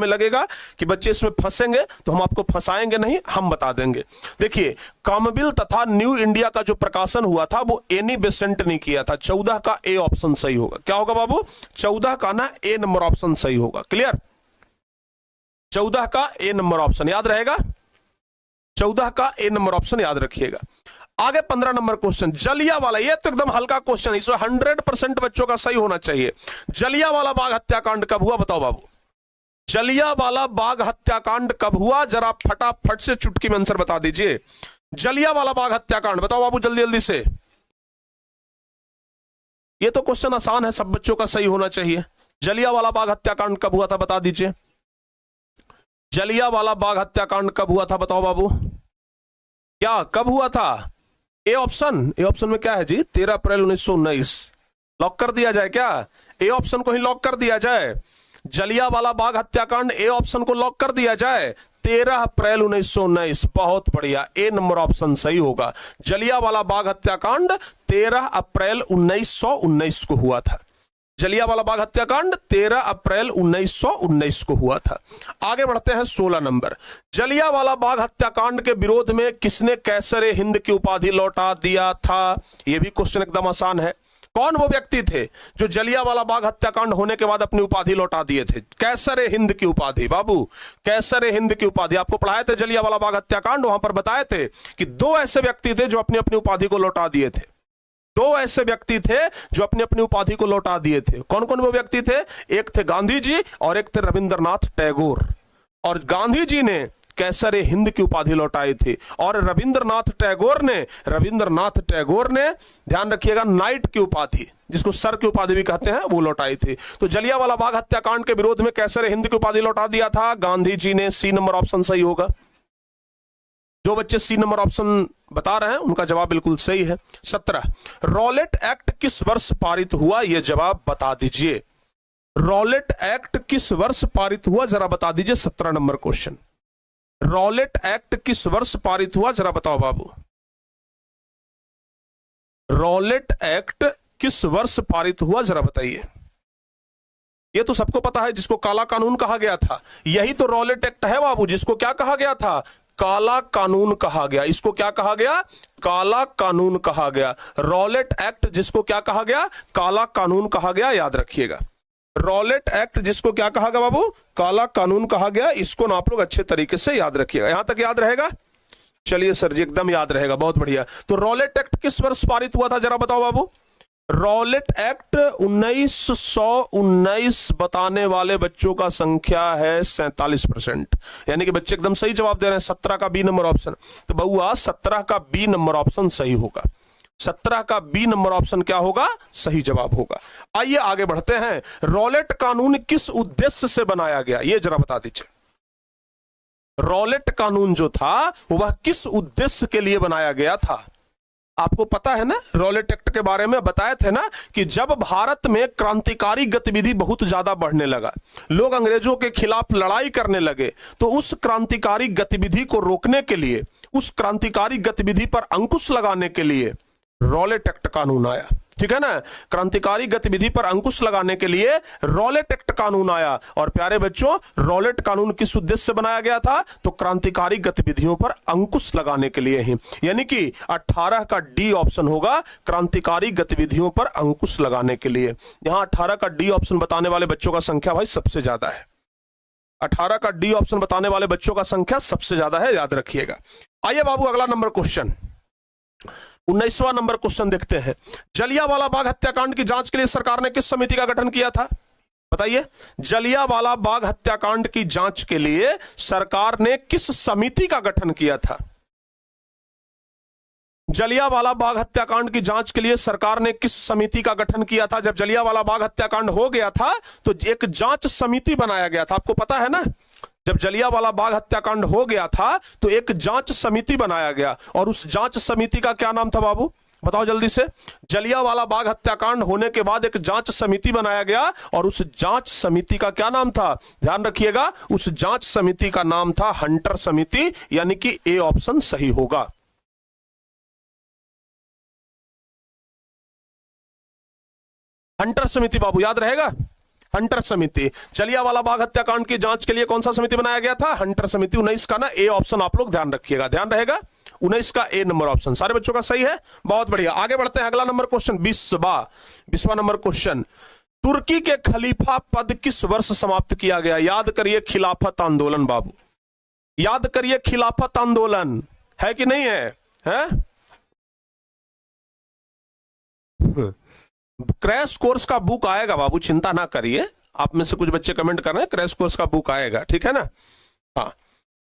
लगेगा कि बच्चे इसमें फंसेंगे तो हम आपको फंसाएंगे नहीं, हम बता देंगे। देखिए, कामबिल तथा न्यू इंडिया का जो प्रकाशन हुआ था वो एनी बेसेंट ने किया था। 14 का ए ऑप्शन सही होगा। क्या होगा बाबू? 14 का ना ए नंबर ऑप्शन सही होगा। क्लियर? 14 का ए नंबर ऑप्शन याद रहेगा, 14 का ए नंबर ऑप्शन याद रखिएगा। आगे 15 नंबर क्वेश्चन, जलियांवाला, ये तो एकदम हल्का क्वेश्चन, इसमें 100% बच्चों का सही होना चाहिए। जलियांवाला बाग हत्याकांड कब हुआ? बताओ बाबू, जलियांवाला बाग हत्याकांड कब हुआ? जरा फटाफट से चुटकी में आंसर बता दीजिए। जलियांवाला बाग हत्याकांड बताओ बाबू, जल्दी जल्दी से। ये तो क्वेश्चन आसान है, सब बच्चों का सही होना चाहिए। जलियांवाला बाग हत्याकांड कब हुआ था बता दीजिए। जलियांवाला बाग हत्याकांड कब हुआ था बताओ बाबू, क्या कब हुआ था? ए ऑप्शन, ए ऑप्शन में क्या है जी? 13 अप्रैल 1919। लॉक कर दिया जाए क्या? ए ऑप्शन को ही लॉक कर दिया जाए। जलियांवाला बाग हत्याकांड ए ऑप्शन को लॉक कर दिया जाए। 13 अप्रैल 1919, बहुत बढ़िया, ए नंबर ऑप्शन सही होगा। जलियांवाला बाग हत्याकांड 13 अप्रैल 1919 को हुआ था। जलियांवाला बाग हत्याकांड 13 अप्रैल 1919 को हुआ था। आगे बढ़ते हैं 16 नंबर। जलियांवाला बाग हत्याकांड के विरोध में किसने कैसरे हिंद की उपाधि लौटा दिया था? यह भी क्वेश्चन एकदम आसान है। कौन वो व्यक्ति थे जो जलियांवाला बाग हत्याकांड होने के बाद अपनी उपाधि लौटा दिए थे? कैसरे हिंद की उपाधि बाबू, कैसरे हिंद की उपाधि आपको पढ़ाए थे जलियांवाला बाग हत्याकांड, वहां पर बताए थे कि 2 ऐसे व्यक्ति थे जो अपनी अपनी उपाधि को लौटा दिए थे। 2 ऐसे व्यक्ति थे जो अपनी अपनी उपाधि को लौटा दिए थे। कौन कौन वो व्यक्ति थे? एक थे गांधी जी और एक थे रविंद्रनाथ टैगोर। और गांधी जी ने कैसरे हिंद की उपाधि लौटाई थी और रविंद्रनाथ टैगोर ने ध्यान रखिएगा नाइट की उपाधि, जिसको सर की उपाधि भी कहते हैं, वो लौटाई थी। तो जलियांवाला बाग हत्याकांड के विरोध में कैसरे हिंद की उपाधि लौटा दिया था गांधी जी ने। सी नंबर ऑप्शन सही होगा। जो बच्चे सी नंबर ऑप्शन बता रहे हैं उनका जवाब बिल्कुल सही है। 17, रॉलेट एक्ट किस वर्ष पारित हुआ? यह जवाब बता दीजिए। रॉलेट एक्ट किस वर्ष पारित हुआ जरा बता दीजिए। 17 नंबर क्वेश्चन, रॉलेट एक्ट किस वर्ष पारित हुआ जरा बताओ बाबू। रॉलेट एक्ट किस वर्ष पारित हुआ जरा बताइए। ये तो सबको पता है, जिसको काला कानून कहा गया था। यही तो रॉलेट एक्ट है बाबू, जिसको क्या कहा गया था? काला कानून कहा गया। इसको क्या कहा गया? काला कानून कहा गया। रॉलेट एक्ट जिसको क्या कहा गया? काला कानून कहा गया, याद रखिएगा। रॉलेट एक्ट जिसको क्या कहा गया बाबू? काला कानून कहा गया। इसको ना आप लोग अच्छे तरीके से याद रखिएगा। यहां तक याद रहेगा? चलिए सर जी, एकदम याद रहेगा, बहुत बढ़िया। तो रॉलेट एक्ट किस वर्ष पारित हुआ था जरा बताओ बाबू। रॉलेट एक्ट 1919 बताने वाले बच्चों का संख्या है 47%, यानी कि बच्चे एकदम सही जवाब दे रहे हैं। 17 का बी नंबर ऑप्शन। तो बउआ 17 का बी नंबर ऑप्शन सही होगा। 17 का बी नंबर ऑप्शन क्या होगा, सही जवाब होगा। आइए आगे बढ़ते हैं। रॉलेट कानून किस उद्देश्य से बनाया गया, यह जरा बता दीजिए। रॉलेट कानून जो था वह किस उद्देश्य के लिए बनाया गया था? आपको पता है ना, रॉलेट एक्ट के बारे में बताए थे ना कि जब भारत में क्रांतिकारी गतिविधि बहुत ज्यादा बढ़ने लगा, लोग अंग्रेजों के खिलाफ लड़ाई करने लगे, तो उस क्रांतिकारी गतिविधि को रोकने के लिए, उस क्रांतिकारी गतिविधि पर अंकुश लगाने के लिए रॉलेट एक्ट कानून आया। ठीक है ना, क्रांतिकारी गतिविधि पर अंकुश लगाने के लिए रॉलेट एक्ट कानून आया। और प्यारे बच्चों, रॉलेट कानून किस उद्देश्य से बनाया गया था? तो क्रांतिकारी गतिविधियों पर अंकुश लगाने के लिए ही, यानी कि 18 का डी ऑप्शन होगा, क्रांतिकारी गतिविधियों पर अंकुश लगाने के लिए। यहां 18 का डी ऑप्शन बताने वाले बच्चों का संख्या भाई सबसे ज्यादा है। 18 का डी ऑप्शन बताने वाले बच्चों का संख्या सबसे ज्यादा है, याद रखिएगा। आइए बाबू अगला नंबर क्वेश्चन, 19वां नंबर क्वेश्चन देखते हैं। जलियांवाला बाग हत्याकांड की जांच के लिए सरकार ने किस समिति का गठन किया था? बताइए, जलियांवाला बाग हत्याकांड की जांच के लिए सरकार ने किस समिति का गठन किया था? जलियांवाला बाग हत्याकांड की जांच के लिए सरकार ने किस समिति का गठन किया था? जब जलियांवाला बाग हत्याकांड हो गया था तो एक जांच समिति बनाया गया था, आपको पता है ना। जब जलियांवाला बाग हत्याकांड हो गया था तो एक जांच समिति बनाया गया, और उस जांच समिति का क्या नाम था बाबू, बताओ जल्दी से। जलियांवाला बाग हत्याकांड होने के बाद एक जांच समिति बनाया गया, और उस जांच समिति का क्या नाम था? ध्यान रखिएगा, उस जांच समिति का नाम था हंटर समिति, यानी कि ए ऑप्शन सही होगा। हंटर समिति बाबू याद रहेगा, हंटर समिति। जलियांवाला बाग हत्याकांड की जांच के लिए कौन सा समिति बनाया गया था? हंटर समिति। 19 का ना ए ऑप्शन आप लोग ध्यान रखिएगा, ध्यान रहेगा 19 का ए नंबर ऑप्शन। सारे बच्चों का सही है, बहुत बढ़िया। आगे बढ़ते हैं, अगला नंबर क्वेश्चन 20वां नंबर क्वेश्चन। तुर्की के खलीफा पद किस वर्ष समाप्त किया गया? याद करिए खिलाफत आंदोलन बाबू, याद करिए खिलाफत आंदोलन, है कि नहीं है? क्रैश कोर्स का बुक आएगा बाबू, चिंता ना करिए। आप में से कुछ बच्चे कमेंट कर रहे हैं, क्रैश कोर्स का बुक आएगा, ठीक है ना। हाँ,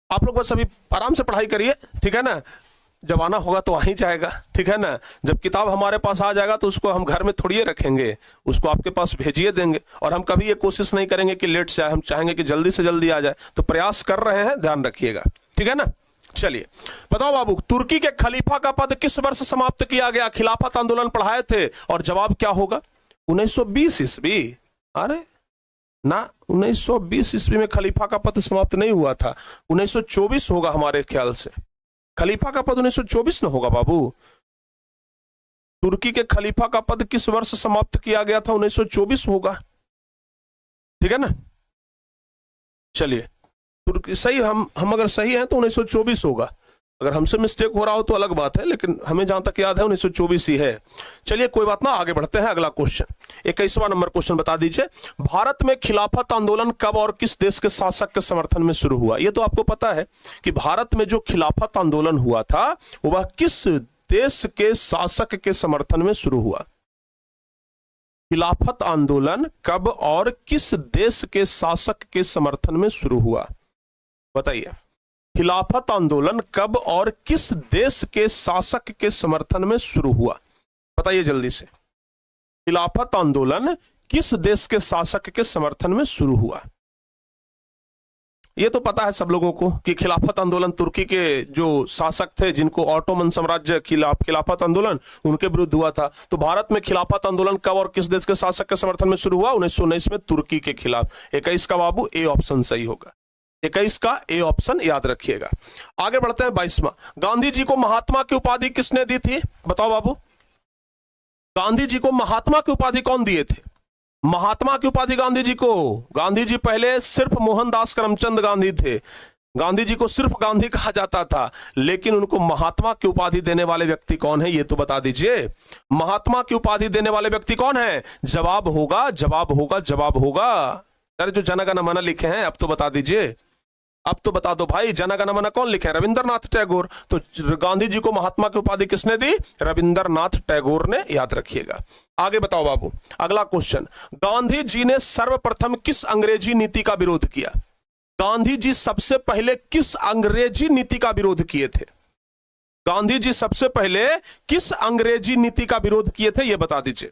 आप लोग बस अभी आराम से पढ़ाई करिए, ठीक है ना। जब आना होगा तो आ ही जाएगा, ठीक है ना। जब किताब हमारे पास आ जाएगा तो उसको हम घर में थोड़ी रखेंगे, उसको आपके पास भेजिए देंगे। और हम कभी ये कोशिश नहीं करेंगे कि लेट से आए, हम चाहेंगे कि जल्दी से जल्दी आ जाए। तो प्रयास कर रहे हैं, ध्यान रखिएगा, ठीक है ना। चलिए बताओ बाबू, तुर्की के खलीफा का पद किस वर्ष समाप्त किया गया? खिलाफत आंदोलन पढ़ाए थे, और जवाब क्या होगा? 1920 ईस्वी। अरे ना, 1920 ईस्वी में खलीफा का पद समाप्त नहीं हुआ था, 1924 होगा हमारे ख्याल से। खलीफा का पद 1924 न होगा बाबू। तुर्की के खलीफा का पद किस वर्ष समाप्त किया गया था? 1924 होगा, ठीक है ना। चलिए तुर्की सही, हम अगर सही हैं तो 1924 होगा। अगर हमसे मिस्टेक हो रहा हो तो अलग बात है, लेकिन हमें जहां तक याद है 1924 ही है। चलिए कोई बात ना, आगे बढ़ते हैं। अगला क्वेश्चन 21वां नंबर क्वेश्चन बता दीजिए। भारत में खिलाफत आंदोलन कब और किस देश के शासक के समर्थन में शुरू हुआ? यह तो आपको पता है कि भारत में जो खिलाफत आंदोलन हुआ था वह किस देश के शासक के समर्थन में शुरू हुआ? खिलाफत आंदोलन कब और किस देश के शासक के समर्थन में शुरू हुआ? बताइए, खिलाफत आंदोलन कब और किस देश के शासक के समर्थन में शुरू हुआ? बताइए जल्दी से, खिलाफत आंदोलन किस देश के शासक के समर्थन में शुरू हुआ? यह तो पता है सब लोगों को कि खिलाफत आंदोलन तुर्की के जो शासक थे, जिनको ऑटोमन साम्राज्य खिलाफत आंदोलन उनके विरुद्ध हुआ था। तो भारत में खिलाफत आंदोलन कब और किस देश के शासक के समर्थन में शुरू हुआ? 1919 में तुर्की के खिलाफ। 21 का बाबू ए ऑप्शन सही होगा, 21 का ए ऑप्शन याद रखिएगा। आगे बढ़ते हैं 22वां। गांधी जी को महात्मा की उपाधि किसने दी थी? बताओ बाबू, गांधी जी को महात्मा की उपाधि कौन दिए थे? महात्मा की उपाधि गांधी जी पहले सिर्फ मोहनदास करमचंद गांधी थे। गांधी जी को सिर्फ गांधी कहा जाता था, लेकिन उनको महात्मा की उपाधि देने वाले व्यक्ति कौन है, ये तो बता दीजिए। महात्मा की उपाधि देने वाले व्यक्ति कौन है? जवाब होगा, जवाब होगा, जवाब होगा। अरे जो जन गण मन लिखे हैं, अब तो बता दीजिए, अब तो बता दो भाई, जन गण मन कौन लिखे? रविंद्रनाथ टैगोर। तो गांधी जी को महात्मा की उपाधि किसने दी? रविंद्रनाथ टैगोर ने, याद रखिएगा। आगे बताओ बाबू, अगला क्वेश्चन। गांधी जी ने सर्वप्रथम किस अंग्रेजी नीति का विरोध किया? गांधी जी सबसे पहले किस अंग्रेजी नीति का विरोध किए थे? गांधी जी सबसे पहले किस अंग्रेजी नीति का विरोध किए थे, यह बता दीजिए।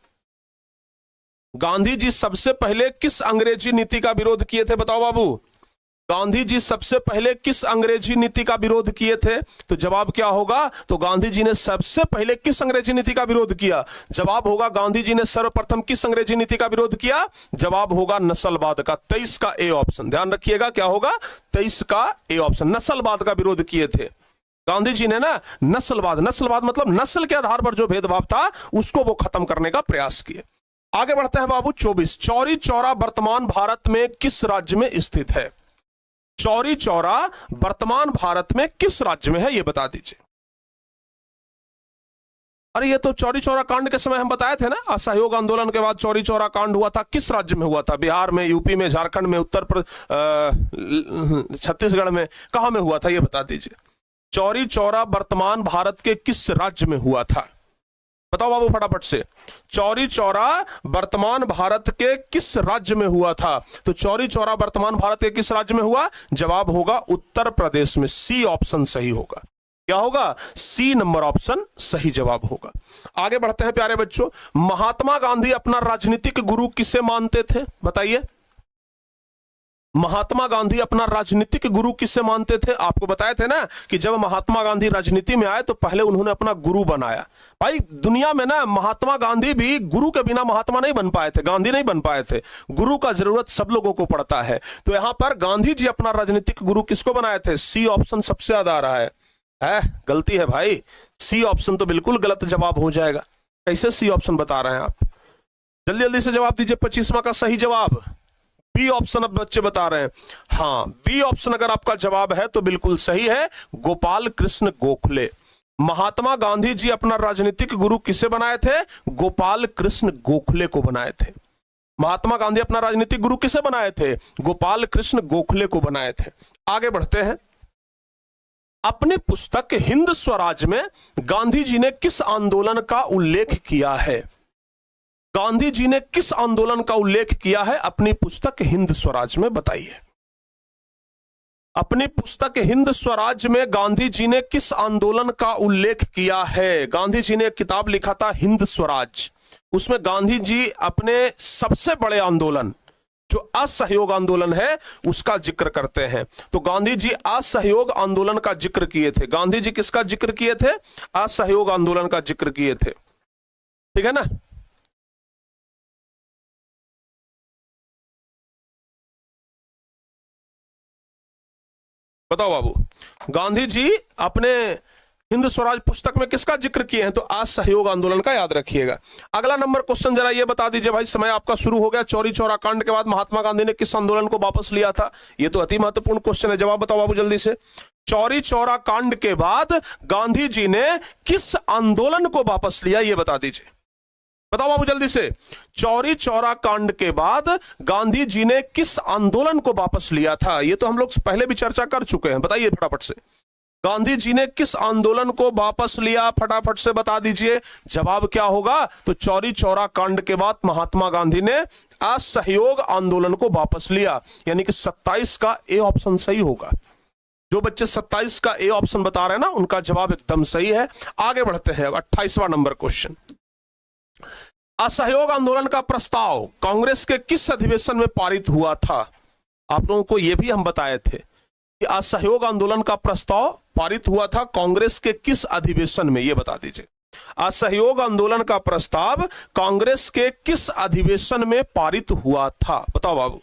गांधी जी सबसे पहले किस अंग्रेजी नीति का विरोध किए थे, बताओ बाबू। गांधी जी सबसे पहले किस अंग्रेजी नीति का विरोध किए थे? तो जवाब क्या होगा? तो गांधी जी ने सबसे पहले किस अंग्रेजी नीति का विरोध किया? जवाब होगा गांधी जी ने सर्वप्रथम किस अंग्रेजी नीति का विरोध किया? जवाब होगा नस्लवाद का। 23 का ए ऑप्शन, ध्यान रखिएगा, क्या होगा? 23 का ए ऑप्शन, नस्लवाद का विरोध किए थे गांधी जी ने ना। नस्लवाद, नस्लवाद मतलब नस्ल के आधार पर जो भेदभाव था उसको वो खत्म करने का प्रयास किए। आगे बढ़ते हैं बाबू। 24, चौरी चौरा वर्तमान भारत में किस राज्य में स्थित है? चौरी चौरा वर्तमान भारत में किस राज्य में है, यह बता दीजिए। अरे ये तो चौरी चौरा कांड के समय हम बताए थे ना, असहयोग आंदोलन के बाद चौरी चौरा कांड हुआ था। किस राज्य में हुआ था? बिहार में, यूपी में, झारखंड में, छत्तीसगढ़ में, कहां में हुआ था, यह बता दीजिए। चौरी चौरा वर्तमान भारत के किस राज्य में हुआ था? बताओ बाबू फटाफट से। चौरी चौरा वर्तमान भारत के किस राज्य में हुआ था? तो चौरी चौरा वर्तमान भारत के किस राज्य में हुआ? जवाब होगा उत्तर प्रदेश में। सी ऑप्शन सही होगा। क्या होगा? सी नंबर ऑप्शन सही जवाब होगा। आगे बढ़ते हैं प्यारे बच्चों। महात्मा गांधी अपना राजनीतिक गुरु किसे मानते थे, बताइए। महात्मा गांधी अपना राजनीतिक गुरु किसे मानते थे? आपको बताए थे ना कि जब महात्मा गांधी राजनीति में आए तो पहले उन्होंने अपना गुरु बनाया। भाई दुनिया में ना महात्मा गांधी भी गुरु के बिना महात्मा नहीं बन पाए थे, गांधी नहीं बन पाए थे। गुरु का जरूरत सब लोगों को पड़ता है। तो यहां पर गांधी जी अपना राजनीतिक गुरु किसको बनाए थे? सी ऑप्शन सबसे ज्यादा आ रहा है। गलती है भाई, सी ऑप्शन तो बिल्कुल गलत जवाब हो जाएगा। कैसे सी ऑप्शन बता रहे हैं आप? जल्दी जल्दी से जवाब दीजिए। 25वां का सही जवाब बी ऑप्शन अब बच्चे बता रहे हैं। हाँ, बी ऑप्शन अगर आपका जवाब है तो बिल्कुल सही है, गोपाल कृष्ण गोखले। महात्मा गांधी जी अपना राजनीतिक गुरु किसे बनाए थे? गोपाल कृष्ण गोखले को बनाए थे। महात्मा गांधी अपना राजनीतिक गुरु किसे बनाए थे? गोपाल कृष्ण गोखले को बनाए थे। आगे बढ़ते हैं। अपनी पुस्तक हिंद स्वराज में गांधी जी ने किस आंदोलन का उल्लेख किया है? गांधी जी ने किस आंदोलन का उल्लेख किया है अपनी पुस्तक हिंद स्वराज में, बताइए। अपनी पुस्तक हिंद स्वराज में गांधी जी ने किस आंदोलन का उल्लेख किया है? गांधी जी ने एक किताब लिखा था हिंद स्वराज, उसमें गांधी जी अपने सबसे बड़े आंदोलन जो असहयोग आंदोलन है उसका जिक्र करते हैं। तो गांधी जी असहयोग आंदोलन का जिक्र किए थे। गांधी जी किसका जिक्र किए थे? असहयोग आंदोलन का जिक्र किए थे। ठीक है ना? बताओ बाबू, गांधी जी अपने हिंद स्वराज पुस्तक में किसका जिक्र किए हैं? तो असहयोग आंदोलन का याद रखिएगा। अगला नंबर क्वेश्चन जरा ये बता दीजिए भाई, समय आपका शुरू हो गया। चौरी चौरा कांड के बाद महात्मा गांधी ने किस आंदोलन को वापस लिया था? ये तो अति महत्वपूर्ण क्वेश्चन है, जवाब बताओ बाबू जल्दी से। चौरी चौरा कांड के बाद गांधी जी ने किस आंदोलन को वापस लिया, ये बता दीजिए। बताओ बाबू जल्दी से। चौरी चौरा कांड के बाद गांधी जी ने किस आंदोलन को वापस लिया था? ये तो हम लोग पहले भी चर्चा कर चुके हैं, बताइए फटाफट से। गांधी जी ने किस आंदोलन को वापस लिया, फटाफट से बता दीजिए। जवाब क्या होगा? तो चौरी चौरा कांड के बाद महात्मा गांधी ने असहयोग आंदोलन को वापस लिया, यानी कि 27 का ए ऑप्शन सही होगा। जो बच्चे 27 का ए ऑप्शन बता रहे हैं ना, उनका जवाब एकदम सही है। आगे बढ़ते हैं। 28वां नंबर क्वेश्चन। असहयोग आंदोलन का प्रस्ताव कांग्रेस के किस अधिवेशन में पारित हुआ था? आप लोगों को यह भी हम बताए थे कि असहयोग आंदोलन का प्रस्ताव पारित हुआ था कांग्रेस के किस अधिवेशन में, यह बता दीजिए। असहयोग आंदोलन का प्रस्ताव कांग्रेस के किस अधिवेशन में पारित हुआ था? बताओ बाबू।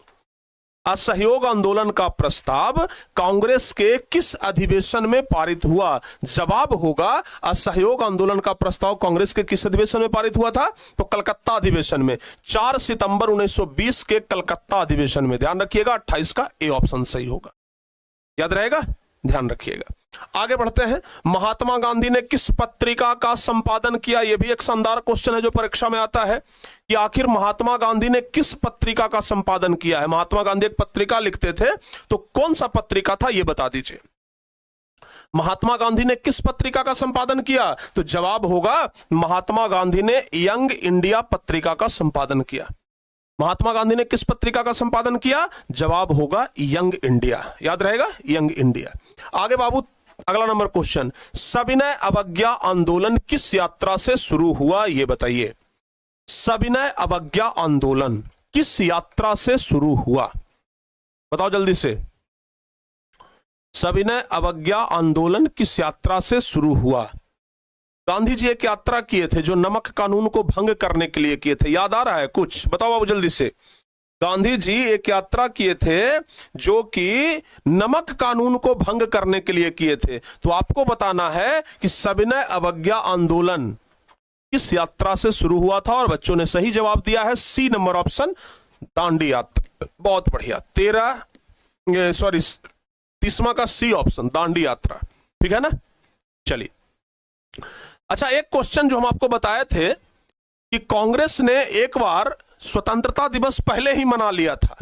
असहयोग आंदोलन का प्रस्ताव कांग्रेस के किस अधिवेशन में पारित हुआ? जवाब होगा असहयोग आंदोलन का प्रस्ताव कांग्रेस के किस अधिवेशन में पारित हुआ था? तो कलकत्ता अधिवेशन में, 4 सितंबर 1920 के कलकत्ता अधिवेशन में। ध्यान रखिएगा, 28 का ए ऑप्शन सही होगा। याद रहेगा, ध्यान रखिएगा। आगे बढ़ते हैं। महात्मा गांधी ने किस पत्रिका का संपादन किया? यह भी एक शानदार क्वेश्चन है जो परीक्षा में आता है कि आखिर महात्मा गांधी ने किस पत्रिका का संपादन किया है। महात्मा गांधी एक पत्रिका लिखते थे, तो कौन सा पत्रिका था यह बता दीजिए। महात्मा गांधी ने किस पत्रिका का संपादन किया? तो जवाब होगा महात्मा गांधी ने यंग इंडिया पत्रिका का संपादन किया। महात्मा गांधी ने किस पत्रिका का संपादन किया? जवाब होगा यंग इंडिया। याद रहेगा, यंग इंडिया। आगे बाबू अगला नंबर क्वेश्चन, सविनय अवज्ञा आंदोलन किस यात्रा से शुरू हुआ, यह बताइए। सविनय अवज्ञा आंदोलन किस यात्रा से शुरू हुआ, बताओ जल्दी से। सविनय अवज्ञा आंदोलन किस यात्रा से शुरू हुआ? गांधी जी एक यात्रा किए थे जो नमक कानून को भंग करने के लिए किए थे, याद आ रहा है कुछ? बताओ बाबू जल्दी से। गांधी जी एक यात्रा किए थे जो कि नमक कानून को भंग करने के लिए किए थे। तो आपको बताना है कि सविनय अवज्ञा आंदोलन किस यात्रा से शुरू हुआ था, और बच्चों ने सही जवाब दिया है सी नंबर ऑप्शन, दांडी यात्रा। बहुत बढ़िया, 30वां का सी ऑप्शन, दांडी यात्रा, ठीक है ना। चलिए, अच्छा एक क्वेश्चन जो हम आपको बताए थे कि कांग्रेस ने एक बार स्वतंत्रता दिवस पहले ही मना लिया था,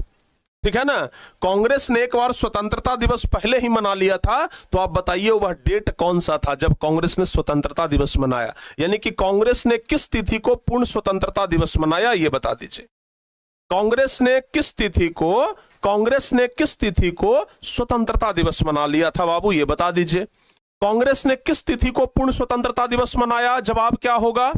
ठीक है ना। कांग्रेस ने एक बार स्वतंत्रता दिवस पहले ही मना लिया था, तो आप बताइए वह डेट कौन सा था जब कांग्रेस ने स्वतंत्रता दिवस मनाया, यानी कि कांग्रेस ने किस तिथि को पूर्ण स्वतंत्रता दिवस मनाया, यह बता दीजिए। कांग्रेस ने किस तिथि को स्वतंत्रता दिवस मना लिया था बाबू, यह बता दीजिए। कांग्रेस ने किस तिथि को पूर्ण स्वतंत्रता दिवस मनाया, जवाब क्या होगा?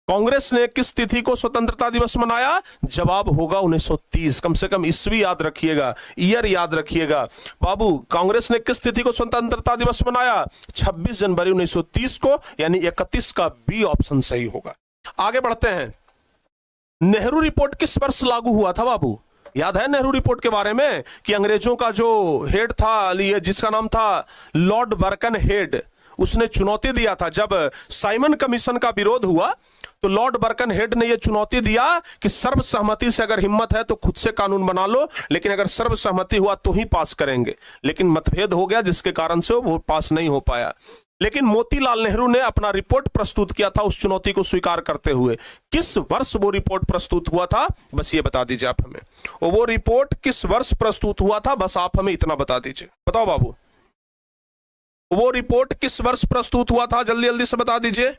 कांग्रेस ने किस तिथि को स्वतंत्रता दिवस मनाया, जवाब होगा 1930। कम से कम ईस्वी याद रखिएगा, ईयर याद रखिएगा बाबू। कांग्रेस ने किस तिथि को स्वतंत्रता दिवस मनाया? 26 जनवरी 1930 को, यानी 31 का बी ऑप्शन सही होगा। आगे बढ़ते हैं। नेहरू रिपोर्ट किस वर्ष लागू हुआ था बाबू? याद है नेहरू रिपोर्ट के बारे में कि अंग्रेजों का जो हेड था, ये जिसका नाम था लॉर्ड बर्कन हेड, उसने चुनौती दिया था। जब साइमन कमीशन का विरोध हुआ तो लॉर्ड बर्कन हेड ने यह चुनौती दिया कि सर्वसहमति से अगर हिम्मत है तो खुद से कानून बना लो, लेकिन अगर सर्वसहमति हुआ तो ही पास करेंगे। लेकिन मतभेद हो गया जिसके कारण से वो पास नहीं हो पाया। लेकिन मोतीलाल नेहरू ने अपना रिपोर्ट प्रस्तुत किया था उस चुनौती को स्वीकार करते हुए। किस वर्ष वो रिपोर्ट प्रस्तुत हुआ था, बस ये बता दीजिए आप हमें। वो रिपोर्ट किस वर्ष प्रस्तुत हुआ था, बस आप हमें इतना बता दीजिए। बताओ बाबू, वो रिपोर्ट किस वर्ष प्रस्तुत हुआ था, जल्दी जल्दी से बता दीजिए,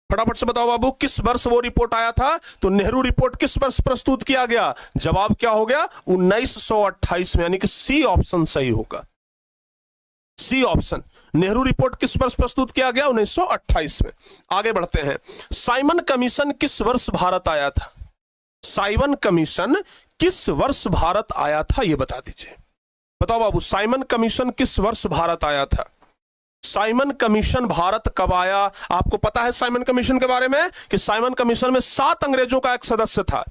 फटाफट से बताओ बाबू, किस वर्ष वो रिपोर्ट आया था? तो नेहरू रिपोर्ट किस वर्ष प्रस्तुत किया गया, जवाब क्या हो गया? 1928 में, यानी कि सी ऑप्शन सही होगा, सी ऑप्शन। नेहरू रिपोर्ट किस वर्ष प्रस्तुत किया गया? 1928 में। आगे बढ़ते हैं। साइमन कमीशन किस वर्ष भारत आया था? साइमन कमीशन किस वर्ष भारत आया था, यह बता दीजिए। बताओ बाबू, साइमन कमीशन किस वर्ष भारत आया था? साइमन कमीशन भारत कब आया? आपको पता है साइमन कमीशन के बारे में कि साइमन कमीशन में 7 अंग्रेजों का एक सदस्य था।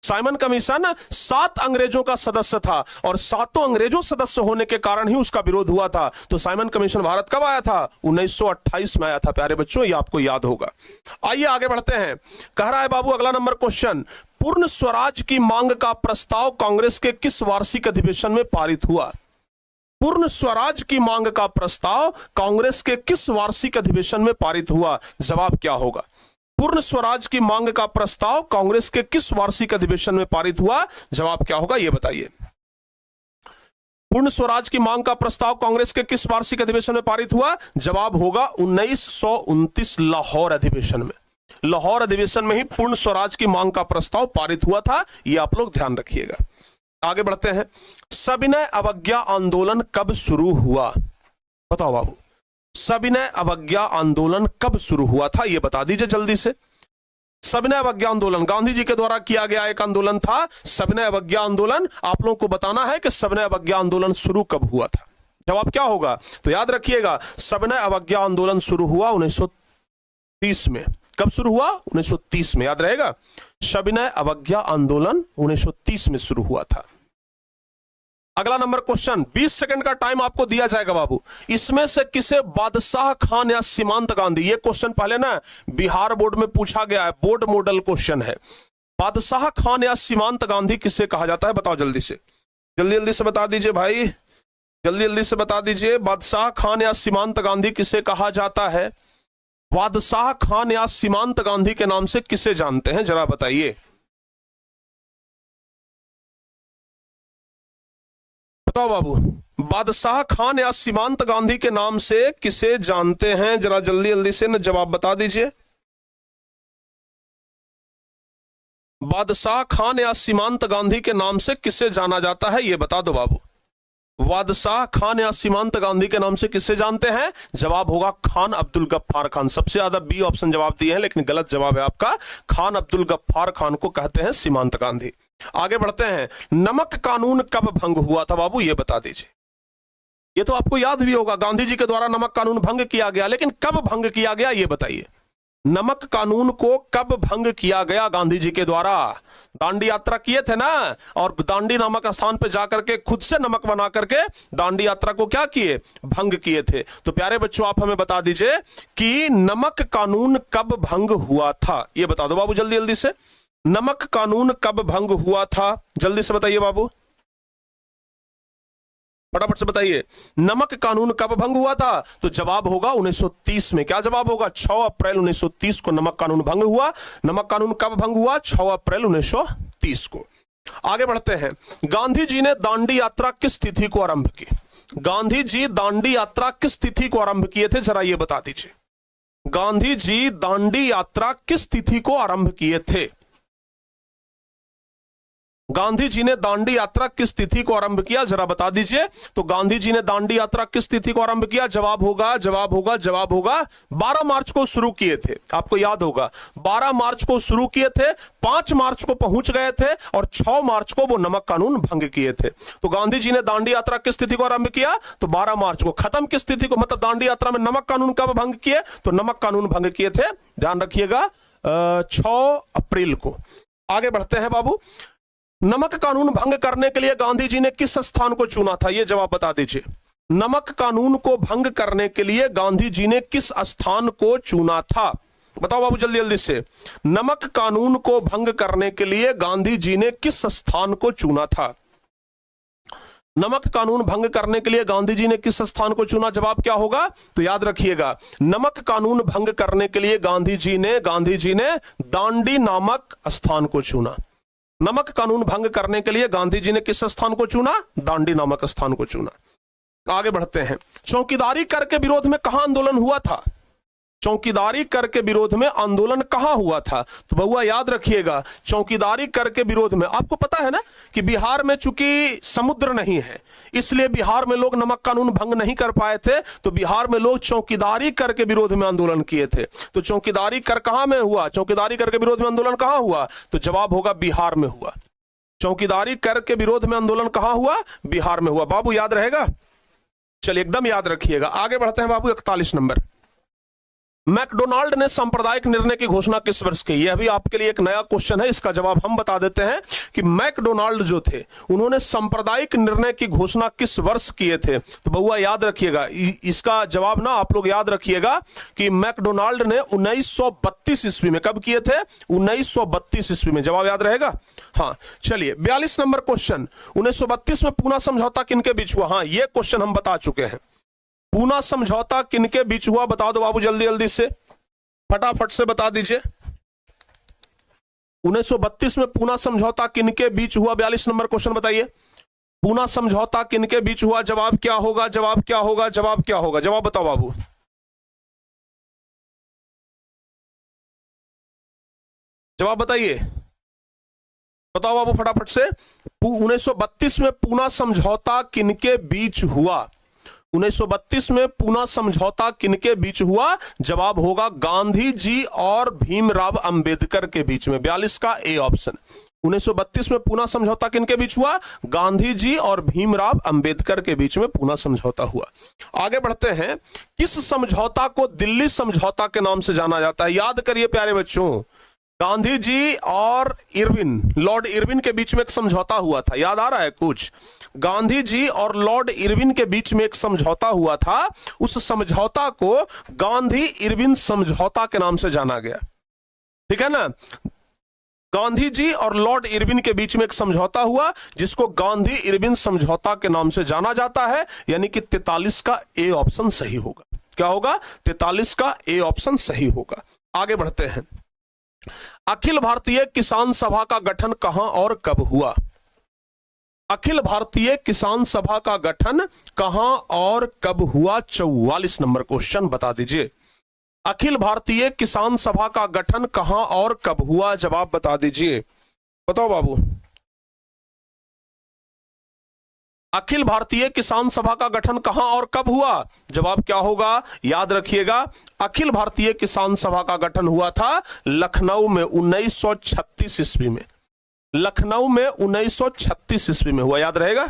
साइमन कमीशन 7 अंग्रेजों का सदस्य था और 7 अंग्रेजों सदस्य होने के कारण ही उसका विरोध हुआ था। तो साइमन कमीशन भारत कब आया था? 1928 में आया था प्यारे बच्चों, ये आपको याद होगा। आइए आगे बढ़ते हैं। कह रहा है बाबू अगला नंबर क्वेश्चन, पूर्ण स्वराज की मांग का प्रस्ताव कांग्रेस के किस वार्षिक अधिवेशन में पारित हुआ? पूर्ण स्वराज की मांग का प्रस्ताव कांग्रेस के किस वार्षिक अधिवेशन में पारित हुआ? जवाब क्या होगा? पूर्ण स्वराज की मांग का प्रस्ताव कांग्रेस के किस वार्षिक अधिवेशन में पारित हुआ? जवाब क्या होगा, यह बताइए। पूर्ण स्वराज की मांग का प्रस्ताव कांग्रेस के किस वार्षिक अधिवेशन में पारित हुआ? जवाब होगा 1929 लाहौर अधिवेशन में। लाहौर अधिवेशन में ही पूर्ण स्वराज की मांग का प्रस्ताव पारित हुआ था, यह आप लोग ध्यान रखिएगा। आगे बढ़ते हैं। सविनय अवज्ञा आंदोलन कब शुरू हुआ? बताओ बाबू, सविनय अवज्ञा आंदोलन कब शुरू हुआ था, यह बता दीजिए जल्दी से। सविनय अवज्ञा आंदोलन गांधी जी के द्वारा किया गया एक आंदोलन था, सविनय अवज्ञा आंदोलन। आप लोगों को बताना है कि सविनय अवज्ञा आंदोलन शुरू कब हुआ था। जवाब क्या होगा? तो याद रखिएगा, सविनय अवज्ञा आंदोलन शुरू हुआ 1930 में। कब शुरू हुआ? 1930 में, याद रहेगा। सविनय अवज्ञा आंदोलन 1930 में शुरू हुआ था। अगला नंबर क्वेश्चन, 20 सेकंड का टाइम आपको दिया जाएगा बाबू। इसमें से किसे बादशाह खान या सीमांत गांधी, ये क्वेश्चन पहले ना बिहार बोर्ड में पूछा गया है, बोर्ड मॉडल क्वेश्चन है। बादशाह खान या सीमांत गांधी किसे कहा जाता है? बताओ जल्दी से, जल्दी जल्दी से बता दीजिए भाई, जल्दी जल्दी से बता दीजिए। बादशाह खान या सीमांत गांधी किसे कहा जाता है? बादशाह खान या सीमांत गांधी के नाम से किसे जानते हैं, जरा बताइए। बताओ बाबू, बादशाह खान या सीमांत गांधी के नाम से किसे जानते हैं? जरा जल्दी जल्दी से न जवाब बता दीजिए। बादशाह खान या सीमांत गांधी के नाम से किसे जाना जाता है, यह बता दो बाबू। बादशाह खान या सीमांत गांधी के नाम से किससे जानते हैं? जवाब होगा खान अब्दुल गफ्फार खान। सबसे ज्यादा बी ऑप्शन जवाब दिए हैं, लेकिन गलत जवाब है आपका। खान अब्दुल गफ्फार खान को कहते हैं सीमांत गांधी। आगे बढ़ते हैं। नमक कानून कब भंग हुआ था बाबू, ये बता दीजिए। ये तो आपको याद भी होगा, गांधी जी के द्वारा नमक कानून भंग किया गया, लेकिन कब भंग किया गया ये बताइए। नमक कानून को कब भंग किया गया गांधी जी के द्वारा? दांडी यात्रा किए थे ना, और दांडी नामक स्थान पे जाकर के खुद से नमक बना करके दांडी यात्रा को क्या किए? भंग किए थे। तो प्यारे बच्चों, आप हमें बता दीजिए कि नमक कानून कब भंग हुआ था, ये बता दो बाबू जल्दी जल्दी से। नमक कानून कब भंग हुआ था, जल्दी से बताइए बाबू, फटाफट से बताइए। नमक कानून कब भंग हुआ था? तो जवाब होगा 1930 में। क्या जवाब होगा? 6 अप्रैल 1930 को नमक कानून भंग हुआ। नमक कानून कब भंग हुआ? 6 अप्रैल 1930 को। आगे बढ़ते हैं। गांधी जी ने दांडी यात्रा किस तिथि को आरंभ की? गांधी जी दांडी यात्रा किस तिथि को आरंभ किए थे, जरा ये बता दीजिए। गांधी जी दांडी यात्रा किस तिथि को आरंभ किए थे? गांधी जी ने दांडी यात्रा किस तिथि को आरंभ किया, जरा बता दीजिए। तो गांधी जी ने दांडी यात्रा किस तिथि को आरंभ किया? जवाब होगा 12 मार्च को शुरू किए थे। आपको याद होगा 12 मार्च को शुरू किए थे, 5 मार्च को पहुंच गए थे, और 6 मार्च को वो नमक कानून भंग किए थे। तो गांधी जी ने दांडी यात्रा किस तिथि को आरंभ किया? तो 12 मार्च को। खत्म किस तिथि को, मतलब दांडी यात्रा में नमक कानून कब भंग किए? तो नमक कानून भंग किए थे, ध्यान रखिएगा, 6 अप्रैल को। आगे बढ़ते हैं बाबू। नमक कानून भंग करने के लिए गांधी जी ने किस स्थान को चुना था, यह जवाब बता दीजिए। नमक कानून को भंग करने के लिए गांधी जी ने किस स्थान को चुना था? बताओ बाबू जल्दी जल्दी से। नमक कानून को भंग करने के लिए गांधी जी ने किस स्थान को चुना था? नमक कानून भंग करने के लिए गांधी जी ने किस स्थान को चुना, जवाब क्या होगा? तो याद रखिएगा, नमक कानून भंग करने के लिए गांधी जी ने दांडी नामक स्थान को चुना। नमक कानून भंग करने के लिए गांधी जी ने किस स्थान को चुना? दांडी नामक स्थान को चुना। आगे बढ़ते हैं। चौकीदारी कर के विरोध में कहां आंदोलन हुआ था? चौकीदारी कर के विरोध में आंदोलन कहां हुआ था? तो बहुआ याद रखिएगा, चौकीदारी कर के विरोध में, आपको पता है ना कि बिहार में चूंकि समुद्र नहीं है, इसलिए बिहार में लोग नमक कानून भंग नहीं कर पाए थे। तो बिहार में लोग चौकीदारी कर के विरोध में आंदोलन किए थे। तो चौकीदारी कर कहां में हुआ? चौकीदारी कर के विरोध में आंदोलन कहां हुआ? तो जवाब होगा बिहार में हुआ। चौकीदारी कर के विरोध में आंदोलन कहां हुआ? बिहार में हुआ। बाबू याद रहेगा, चलिए एकदम याद रखिएगा। आगे बढ़ते हैं बाबू, 41 नंबर। मैकडोनाल्ड ने सांप्रदायिक निर्णय की घोषणा किस वर्ष की? यह भी आपके लिए एक नया क्वेश्चन है, इसका जवाब हम बता देते हैं कि मैकडोनाल्ड जो थे उन्होंने सांप्रदायिक निर्णय की घोषणा किस वर्ष किए थे? तो बहुआ याद रखिएगा, इसका जवाब ना आप लोग याद रखिएगा कि मैकडोनाल्ड ने 1932 ईस्वी में, कब किए थे? 1932 ईस्वी में। जवाब याद रहेगा? हाँ चलिए 42 नंबर क्वेश्चन। 1932 में पूना समझौता किनके बीच हुआ? हाँ ये क्वेश्चन हम बता चुके हैं। पूना समझौता किनके बीच हुआ, बता दो बाबू जल्दी जल्दी से, फटाफट से बता दीजिए। 1932 में पूना समझौता किनके बीच हुआ? 42 नंबर क्वेश्चन बताइए। पूना समझौता किनके बीच हुआ? जवाब क्या होगा? जवाब क्या होगा? जवाब क्या होगा? जवाब बताओ बाबू, जवाब बताइए, बताओ बाबू फटाफट से। 1932 में पूना समझौता किनके बीच हुआ? 1932 में पूना समझौता किनके बीच हुआ? जवाब होगा गांधी जी और भीमराव अंबेडकर के बीच में। 42 का ए ऑप्शन। 1932 में पूना समझौता किनके बीच हुआ? गांधी जी और भीमराव अंबेडकर के बीच में पूना समझौता हुआ। आगे बढ़ते हैं। किस समझौता को दिल्ली समझौता के नाम से जाना जाता है? याद करिए प्यारे बच्चों, गांधी जी और लॉर्ड इरविन के बीच में एक समझौता हुआ था। याद आ रहा है कुछ? गांधी जी और लॉर्ड इरविन के बीच में एक समझौता हुआ था। उस समझौता को गांधी इरविन समझौता के नाम से जाना गया, ठीक है ना? गांधी जी और लॉर्ड इरविन के बीच में एक समझौता हुआ जिसको गांधी इरविन समझौता के नाम से जाना जाता है, यानी कि 43 का ए ऑप्शन सही होगा। क्या होगा? 43 का ए ऑप्शन सही होगा। आगे बढ़ते हैं। अखिल भारतीय किसान सभा का गठन कहां और कब हुआ? अखिल भारतीय किसान सभा का गठन कहां और कब हुआ? 44 नंबर क्वेश्चन बता दीजिए। अखिल भारतीय किसान सभा का गठन कहां और कब हुआ? जवाब बता दीजिए, बताओ बाबू। अखिल भारतीय किसान सभा का गठन कहां और कब हुआ? जवाब क्या होगा? याद रखिएगा, अखिल भारतीय किसान सभा का गठन हुआ था लखनऊ में 1936 ईस्वी में। लखनऊ में 1936 ईस्वी में हुआ, याद रहेगा।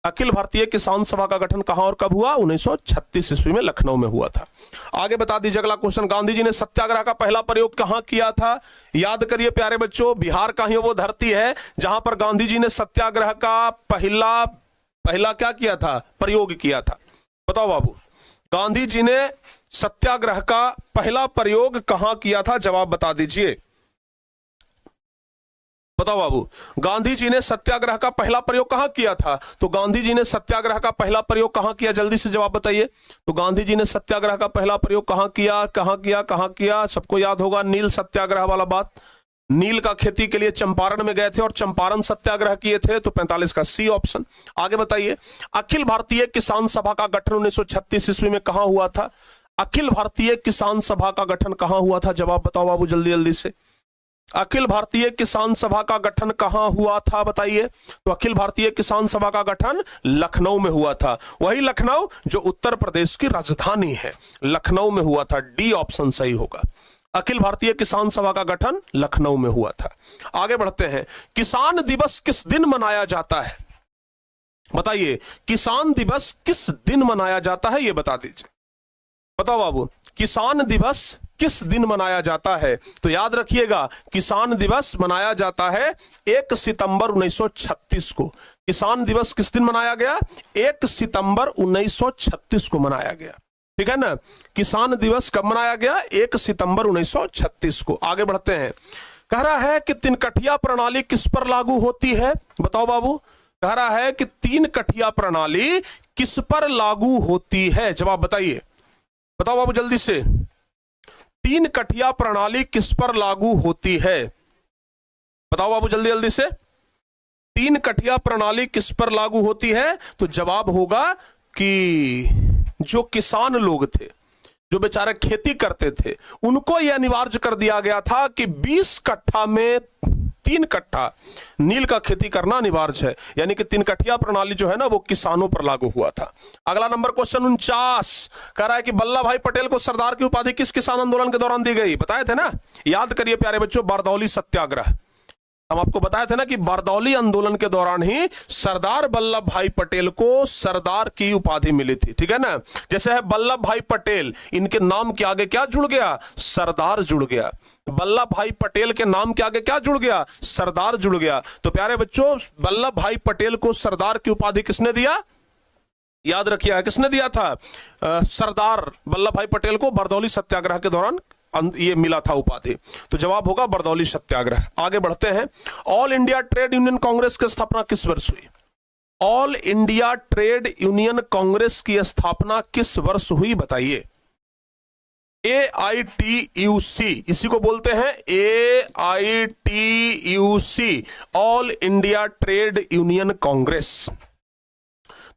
अखिल भारतीय किसान सभा का गठन कहां और कब हुआ? 1936 ईस्वी में लखनऊ में हुआ था। आगे बता दीजिए अगला क्वेश्चन, गांधी जी ने सत्याग्रह का पहला प्रयोग कहां किया था? याद करिए प्यारे बच्चों, बिहार का ही वो धरती है जहां पर गांधी जी ने सत्याग्रह का पहला क्या किया था? प्रयोग किया था। बताओ बाबू, गांधी जी ने सत्याग्रह का पहला प्रयोग कहां किया था? जवाब बता दीजिए। बताओ बाबू, गांधी जी ने सत्याग्रह का पहला प्रयोग कहां किया था? तो गांधी जी ने सत्याग्रह का पहला प्रयोग कहां किया? जल्दी से जवाब बताइए। तो गांधी जी ने सत्याग्रह का पहला प्रयोग कहां किया? सबको याद होगा, नील सत्याग्रह वाला बात। नील का खेती के लिए चंपारण में गए थे और चंपारण सत्याग्रह किए थे, तो 45 का सी ऑप्शन। आगे बताइए, अखिल भारतीय किसान सभा का गठन 1936 ईस्वी में कहां हुआ था? अखिल भारतीय किसान सभा का गठन कहां हुआ था? जवाब बताओ बाबू जल्दी जल्दी से। अखिल भारतीय किसान सभा का गठन कहां हुआ था बताइए? तो अखिल भारतीय किसान सभा का गठन लखनऊ में हुआ था, वही लखनऊ जो उत्तर प्रदेश की राजधानी है, लखनऊ में हुआ था। डी ऑप्शन सही होगा। अखिल भारतीय किसान सभा का गठन लखनऊ में हुआ था। आगे बढ़ते हैं, किसान दिवस किस दिन मनाया जाता है? बताइए, किसान दिवस किस दिन मनाया जाता है, यह बता दीजिए। बताओ बाबू, किसान दिवस किस दिन मनाया जाता है? तो याद रखिएगा, किसान दिवस मनाया जाता है 1 सितंबर 1936 को। किसान दिवस किस दिन मनाया गया? 1 सितंबर 1936 को मनाया गया, ठीक है ना। किसान दिवस कब मनाया गया? 1 सितंबर 1936 को। आगे बढ़ते हैं, कह रहा है कि तीन कठिया प्रणाली किस पर लागू होती है? बताओ बाबू, कह रहा है कि तीन कठिया प्रणाली किस पर लागू होती है? जवाब बताइए। बताओ बाबू जल्दी से, तीन कठिया प्रणाली किस पर लागू होती है? बताओ बाबू जल्दी जल्दी से, तीन कठिया प्रणाली किस पर लागू होती है? तो जवाब होगा कि जो किसान लोग थे, जो बेचारे खेती करते थे, उनको यह अनिवार्य कर दिया गया था कि 20 कट्ठा में 3 कट्ठा नील का खेती करना अनिवार्य है, यानी कि 3 कठिया प्रणाली जो है ना वो किसानों पर लागू हुआ था। अगला नंबर क्वेश्चन 49 कह रहा है कि वल्लभ भाई पटेल को सरदार की उपाधि किस किसान आंदोलन के दौरान दी गई? बताए थे ना, याद करिए प्यारे बच्चों, बारदौली सत्याग्रह। हम आपको बताया था ना कि बारदौली आंदोलन के दौरान ही सरदार वल्लभ भाई पटेल को सरदार की उपाधि मिली थी, ठीक है ना। जैसे है वल्लभ भाई पटेल, इनके नाम के आगे क्या जुड़ गया? सरदार जुड़ गया। वल्लभ भाई पटेल के नाम के आगे क्या जुड़ गया? सरदार जुड़ गया। तो प्यारे बच्चों, वल्लभ भाई पटेल को सरदार की उपाधि किसने दिया? याद रखिए, किसने दिया था? सरदार वल्लभ भाई पटेल को बारदौली सत्याग्रह के दौरान ये मिला था उपाधि। तो जवाब होगा बारदौली सत्याग्रह। आगे बढ़ते हैं, all India trade union congress की स्थापना किस वर्ष हुई? All India trade union congress की स्थापना किस वर्ष हुई बताइए? AITUC, इसी को बोलते हैं AITUC, all India trade union congress.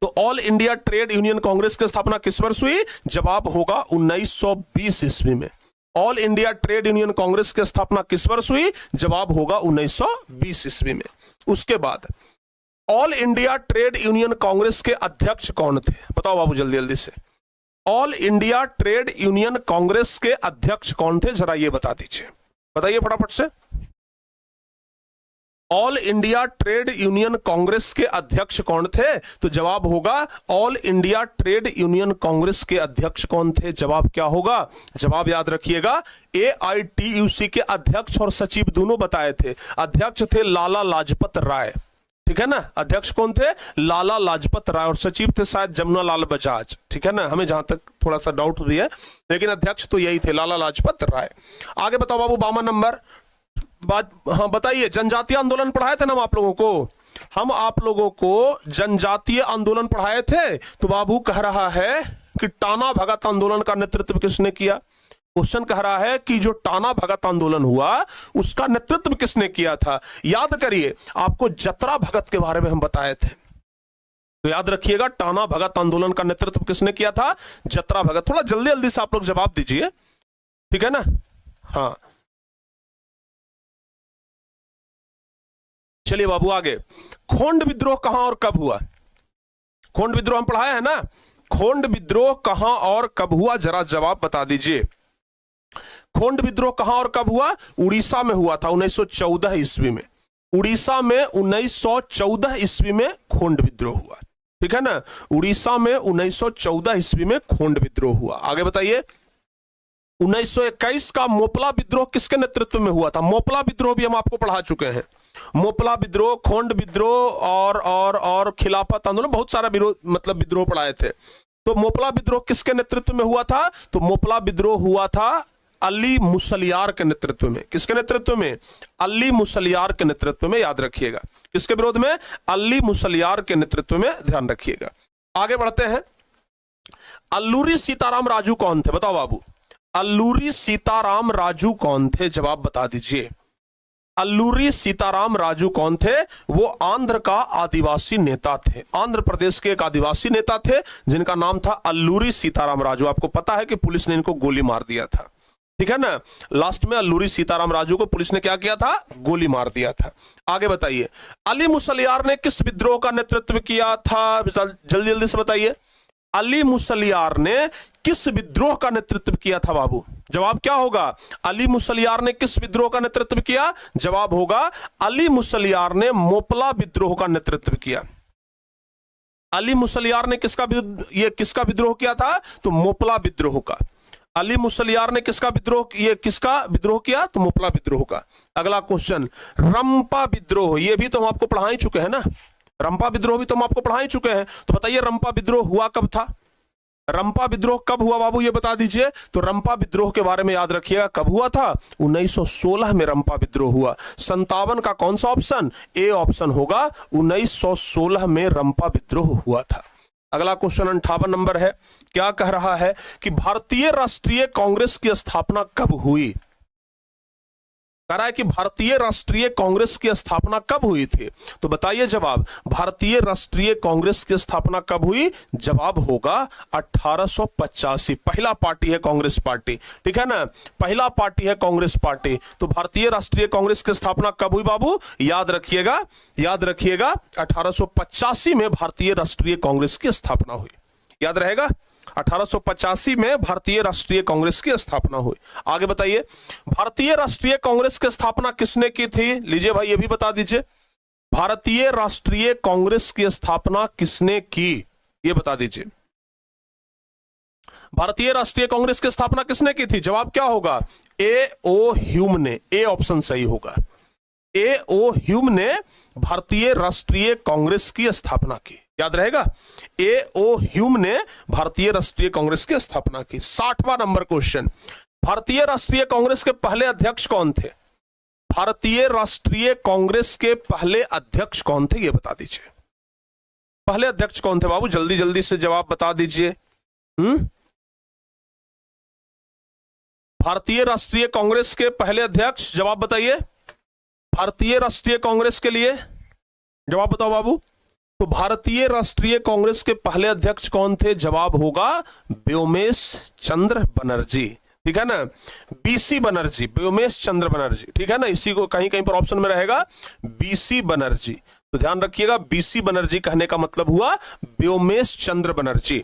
तो all India trade union congress की स्थापना किस वर्ष हुई? जवाब होगा 1920 ईस्वी में। All India trade union congress की स्थापना किस वर्ष हुई? जवाब होगा 1920 ईस्वी में। उसके बाद all India trade union Congress के अध्यक्ष कौन थे? बताओ बाबू जल्दी जल्दी से, all India trade union Congress के अध्यक्ष कौन थे? जरा ये बता दीजिए, बताइए फटाफट से। All India trade union Congress के अध्यक्ष कौन थे? तो जवाब होगा all India trade union Congress के अध्यक्ष कौन थे? जवाब क्या होगा? जवाब याद रखिएगा, AITUC के अध्यक्ष और सचिव दोनों बताए थे। अध्यक्ष थे लाला लाजपत राय, ठीक है ना। अध्यक्ष कौन थे? लाला लाजपत राय, और सचिव थे शायद जमुना लाल बजाज, ठीक है ना। हमें जहां तक थोड़ा सा डाउट भी है, लेकिन अध्यक्ष तो यही थे, लाला लाजपत राय। आगे बताओ बाबू, 52 नंबर बात, हाँ बताइए, जनजातीय आंदोलन पढ़ाए थे ना हम आप लोगों को? हम आप लोगों को जनजातीय आंदोलन पढ़ाए थे। तो बाबू कह रहा है कि टाना भगत आंदोलन का नेतृत्व किसने किया? क्वेश्चन कह रहा है कि जो टाना भगत आंदोलन हुआ उसका नेतृत्व किसने किया था? याद करिए, आपको जतरा भगत के बारे में हम बताए थे, तो याद रखिएगा, टाना भगत आंदोलन का नेतृत्व किसने किया था? जतरा भगत। थोड़ा जल्दी जल्दी से आप लोग जवाब दीजिए, ठीक है ना। हाँ चलिए बाबू आगे, खोंड विद्रोह कहां और कब हुआ? खोंड विद्रोह हम पढ़ाए हैं ना। खोंड विद्रोह कहां और कब हुआ, जरा जवाब बता दीजिए। खोंड विद्रोह कहां और कब हुआ? उड़ीसा में हुआ था 1914 ईस्वी में। उड़ीसा में 1914 ईस्वी में खोंड विद्रोह हुआ, ठीक है ना। उड़ीसा में 1914 ईस्वी में खोंड विद्रोह हुआ। आगे बताइए। 1921 का मोपला विद्रोह किसके नेतृत्व में हुआ था? मोपला विद्रोह भी हम आपको पढ़ा चुके हैं। मोपला विद्रोह, खोंड विद्रोह और खिलाफत आंदोलन, बहुत सारा विरोध मतलब विद्रोह पढ़ाए थे। तो मोपला विद्रोह किसके नेतृत्व में हुआ था? तो मोपला विद्रोह हुआ था अली मुसलियार के नेतृत्व में। किसके नेतृत्व में? अली मुसलियार के नेतृत्व में, याद रखिएगा। किसके विरोध में? अली मुसलियार के नेतृत्व में, ध्यान रखिएगा। आगे बढ़ते हैं। अल्लूरी सीताराम राजू कौन थे? बताओ बाबू, अल्लूरी सीताराम राजू कौन थे? जवाब बता दीजिए। अल्लूरी सीताराम राजू कौन थे? वो आंध्र का आदिवासी नेता थे। आंध्र प्रदेश के एक आदिवासी नेता थे जिनका नाम था अल्लूरी सीताराम राजू। आपको पता है कि पुलिस ने इनको गोली मार दिया था, ठीक है ना। लास्ट में अल्लूरी सीताराम राजू को पुलिस ने क्या किया था? गोली मार दिया था। आगे बताइए। अली मुसलियार ने किस विद्रोह का नेतृत्व किया था? जल्दी जल्दी से बताइए। अली मुसलियार ने किस विद्रोह का नेतृत्व किया था बाबू? जवाब क्या होगा? अली मुसलियार ने किस विद्रोह का नेतृत्व किया? जवाब होगा अली मुसलियार ने मोपला विद्रोह का नेतृत्व किया। अली मुसलियार ने किसका विद्रोह किया था? तो मोपला विद्रोह का। अली मुसलियार ने किसका विद्रोह किया? तो मोपला विद्रोह का। अगला क्वेश्चन, रंपा विद्रोह, ये भी तो हम आपको पढ़ा ही चुके हैं ना। रंपा विद्रोह भी तो हम आपको पढ़ा ही चुके हैं। तो बताइए रंपा विद्रोह हुआ कब था? रंपा विद्रोह कब हुआ बाबू, ये बता दीजिए। तो रंपा विद्रोह के बारे में याद रखिएगा, कब हुआ था? 1916 में रंपा विद्रोह हुआ। 57 का कौन सा ऑप्शन? ए ऑप्शन होगा। 1916 में रंपा विद्रोह हुआ था। अगला क्वेश्चन 58 नंबर है। क्या कह रहा है कि भारतीय राष्ट्रीय कांग्रेस की स्थापना कब हुई? कह रहा है कि भारतीय राष्ट्रीय कांग्रेस की स्थापना कब हुई थी? तो बताइए जवाब। भारतीय राष्ट्रीय कांग्रेस की स्थापना कब हुई? जवाब होगा 1885। पहला पार्टी है कांग्रेस पार्टी, ठीक है ना। पहला पार्टी है कांग्रेस पार्टी। तो भारतीय राष्ट्रीय कांग्रेस की स्थापना कब हुई बाबू? याद रखिएगा, याद रखिएगा। 1885 में भारतीय राष्ट्रीय कांग्रेस की स्थापना हुई। याद रहेगा, 1885 में भारतीय राष्ट्रीय कांग्रेस की स्थापना हुई। आगे बताइए। भारतीय राष्ट्रीय कांग्रेस की स्थापना किसने की थी? लीजिए भाई, ये भी बता दीजिए। भारतीय राष्ट्रीय कांग्रेस की स्थापना किसने की? ये बता दीजिए। भारतीय राष्ट्रीय कांग्रेस की स्थापना किसने की थी? जवाब क्या होगा? ए ओ ह्यूम ने। ए ऑप्शन सही होगा। ए ओ ह्यूम ने भारतीय राष्ट्रीय कांग्रेस की स्थापना की। याद रहेगा, ए ओ ह्यूम ने भारतीय राष्ट्रीय कांग्रेस की स्थापना की। 60वां नंबर क्वेश्चन, भारतीय राष्ट्रीय कांग्रेस के पहले अध्यक्ष कौन थे? भारतीय राष्ट्रीय कांग्रेस के पहले अध्यक्ष कौन थे? ये बता दीजिए। पहले अध्यक्ष कौन थे बाबू? जल्दी जल्दी से जवाब बता दीजिए। भारतीय राष्ट्रीय कांग्रेस के पहले अध्यक्ष, जवाब बताइए। भारतीय राष्ट्रीय कांग्रेस के लिए जवाब बताओ बाबू। तो भारतीय राष्ट्रीय कांग्रेस के पहले अध्यक्ष कौन थे? जवाब होगा व्योमेश चंद्र बनर्जी, ठीक है ना। बीसी बनर्जी, व्योमेश चंद्र बनर्जी, ठीक है ना। इसी को कहीं कहीं पर ऑप्शन में रहेगा बीसी बनर्जी। तो ध्यान रखिएगा, बीसी बनर्जी कहने का मतलब हुआ व्योमेश चंद्र बनर्जी।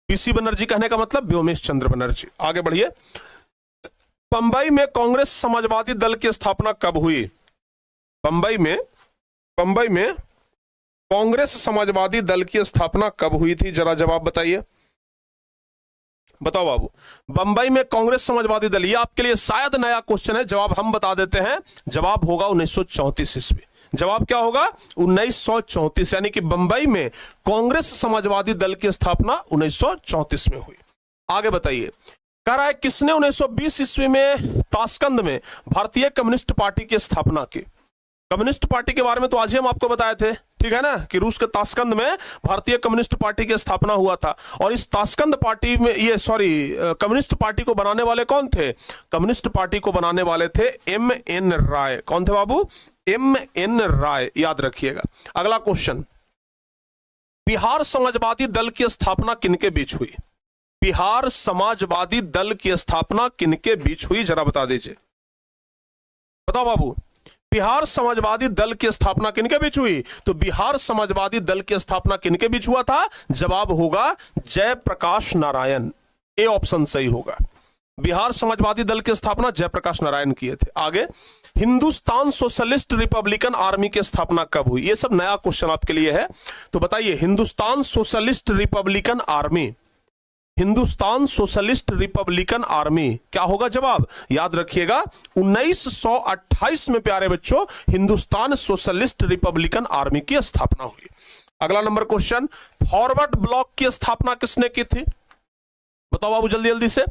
बीसी बनर्जी कहने का मतलब व्योमेश चंद्र बनर्जी। आगे बढ़िए। बंबई में कांग्रेस समाजवादी दल की स्थापना कब हुई? बंबई में कांग्रेस समाजवादी दल की स्थापना कब हुई थी? जरा जवाब बताइए। बताओ बाबू। बंबई में कांग्रेस समाजवादी दल, ये आपके लिए शायद नया क्वेश्चन है, जवाब हम बता देते हैं। जवाब होगा 1934 ईस्वी। जवाब क्या होगा? 1934, यानी कि बंबई में कांग्रेस समाजवादी दल की स्थापना 1934 में हुई। आगे बताइए। कह रहा है किसने 1920 ईस्वी में ताशकंद में भारतीय कम्युनिस्ट पार्टी की स्थापना की? कम्युनिस्ट पार्टी के बारे में तो आज ही हम आपको बताए थे, ठीक है ना, कि रूस के ताशकंद में भारतीय कम्युनिस्ट पार्टी की स्थापना हुआ था। और इस ताशकंद पार्टी में कम्युनिस्ट पार्टी को बनाने वाले कौन थे? कम्युनिस्ट पार्टी को बनाने वाले थे M.N. राय। कौन थे बाबू? M.N. राय, याद रखिएगा। अगला क्वेश्चन, बिहार समाजवादी दल की स्थापना किनके बीच हुई? बिहार समाजवादी दल की स्थापना किनके बीच हुई? जरा बता दीजिए। बताओ बाबू। बिहार समाजवादी दल की स्थापना किनके बीच हुई? तो बिहार समाजवादी दल की स्थापना किनके बीच हुआ था? जवाब होगा जयप्रकाश नारायण। ए ऑप्शन सही होगा। बिहार समाजवादी दल की स्थापना जयप्रकाश नारायण किए थे। आगे, हिंदुस्तान सोशलिस्ट रिपब्लिकन आर्मी की स्थापना कब हुई? ये सब नया क्वेश्चन आपके लिए है, तो बताइए। Hindustan socialist Republican army, Hindustan socialist Republican army क्या होगा जवाब? याद रखिएगा 1928 में प्यारे बच्चों हिंदुस्तान सोशलिस्ट रिपब्लिकन आर्मी की स्थापना हुई। अगला नंबर क्वेश्चन, फॉरवर्ड ब्लॉक की स्थापना किसने की थी? बताओ बाबू जल्दी जल्दी से।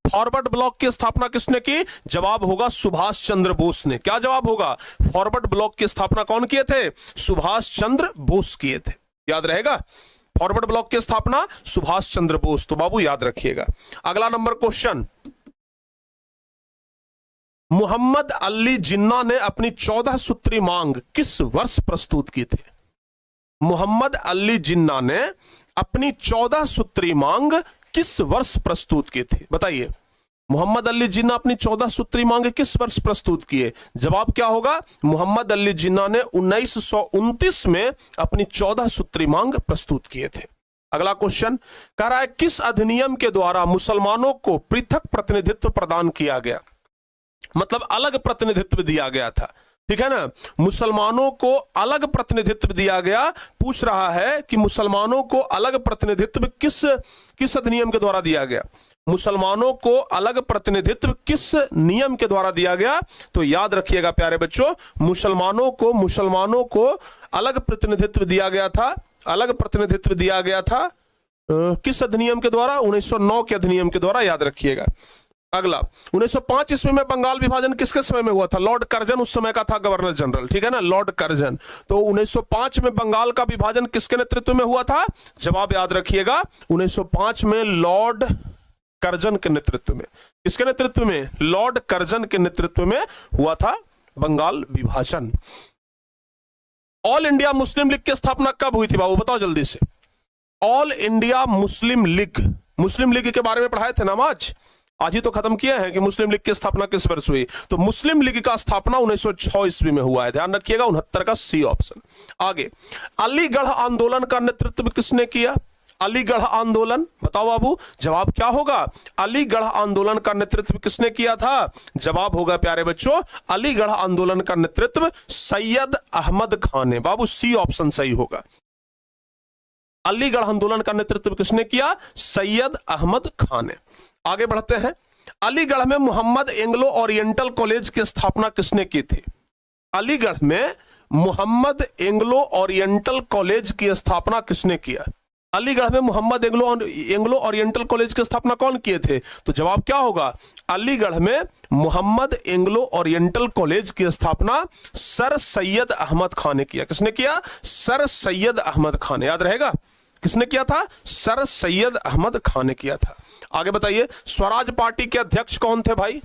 फॉरवर्ड ब्लॉक की स्थापना किसने की? जवाब होगा सुभाष चंद्र बोस ने। क्या जवाब होगा? फॉरवर्ड ब्लॉक की स्थापना कौन किए थे? सुभाष चंद्र बोस किए थे। याद रहेगा, फॉरवर्ड ब्लॉक की स्थापना सुभाष चंद्र बोस, तो बाबू याद रखिएगा। अगला नंबर क्वेश्चन, मोहम्मद अली जिन्ना ने अपनी 14 सूत्री मांग किस वर्ष प्रस्तुत की थी? मोहम्मद अली जिन्ना ने अपनी 14 सूत्री मांग किस वर्ष प्रस्तुत की थी? बताइए, मोहम्मद अली जिन्ना अपनी 14 सूत्री मांग किस वर्ष प्रस्तुत किए? जवाब क्या होगा? मोहम्मद अली जिन्ना ने 1929 में अपनी 14 सूत्री मांग प्रस्तुत किए थे। अगला क्वेश्चन कह रहा है, किस अधिनियम के द्वारा मुसलमानों को पृथक प्रतिनिधित्व प्रदान किया गया? मतलब अलग प्रतिनिधित्व दिया गया था, ठीक है ना। मुसलमानों को अलग प्रतिनिधित्व दिया गया। पूछ रहा है कि मुसलमानों को अलग प्रतिनिधित्व किस अधिनियम के द्वारा दिया गया? मुसलमानों को अलग प्रतिनिधित्व किस नियम के द्वारा दिया गया? तो याद रखिएगा प्यारे बच्चों, मुसलमानों को अलग प्रतिनिधित्व दिया गया था। अलग प्रतिनिधित्व दिया गया था किस अधिनियम के द्वारा? 1909 के अधिनियम के द्वारा। याद रखिएगा। अगला, 1905 ईस्वी में बंगाल विभाजन किसके समय में हुआ था? लॉर्ड कर्जन उस समय का था गवर्नर जनरल, ठीक है ना, लॉर्ड कर्जन। तो 1905 में बंगाल का विभाजन किसके नेतृत्व में हुआ था? जवाब याद रखिएगा 1905 में लॉर्ड कर्जन के नेतृत्व में। किसके नेतृत्व में? लॉर्ड कर्जन के नेतृत्व में हुआ था बंगाल विभाजन। ऑल इंडिया मुस्लिम लीग की स्थापना कब हुई थी बाबू? बताओ जल्दी से। ऑल इंडिया मुस्लिम लीग के बारे में पढ़ाए थे ना आज ही तो खत्म किया है कि मुस्लिम लीग की स्थापना किस वर्ष हुई। तो मुस्लिम लीग का स्थापना 1906 ईस्वी में हुआ है। ध्यान रखिएगा 69 का सी ऑप्शन। आगे, अलीगढ़ आंदोलन का नेतृत्व किसने किया? अलीगढ़ आंदोलन, बताओ बाबू जवाब क्या होगा? अलीगढ़ आंदोलन का नेतृत्व किसने किया था? जवाब होगा प्यारे बच्चों, अलीगढ़ आंदोलन का नेतृत्व सैयद अहमद खान ने। बाबू सी ऑप्शन सही होगा। अलीगढ़ आंदोलन का नेतृत्व किसने किया? सैयद अहमद खान ने। आगे बढ़ते हैं, अलीगढ़ में मोहम्मद एंग्लो ओरिएंटल कॉलेज की स्थापना किसने की थी? अलीगढ़ में मोहम्मद एंग्लो ओरिएंटल कॉलेज की स्थापना किसने किया? अलीगढ़ में मोहम्मद एंग्लो ओरिएंटल कॉलेज की स्थापना कौन किए थे? तो जवाब क्या होगा? अलीगढ़ में मोहम्मद एंग्लो ओरिएंटल कॉलेज की स्थापना सर सैयद अहमद खान ने किया। किसने किया? सर सैयद अहमद खान। याद रहेगा किसने किया था? सर सैयद अहमद खान ने किया था। आगे बताइए, स्वराज पार्टी के अध्यक्ष कौन थे भाई?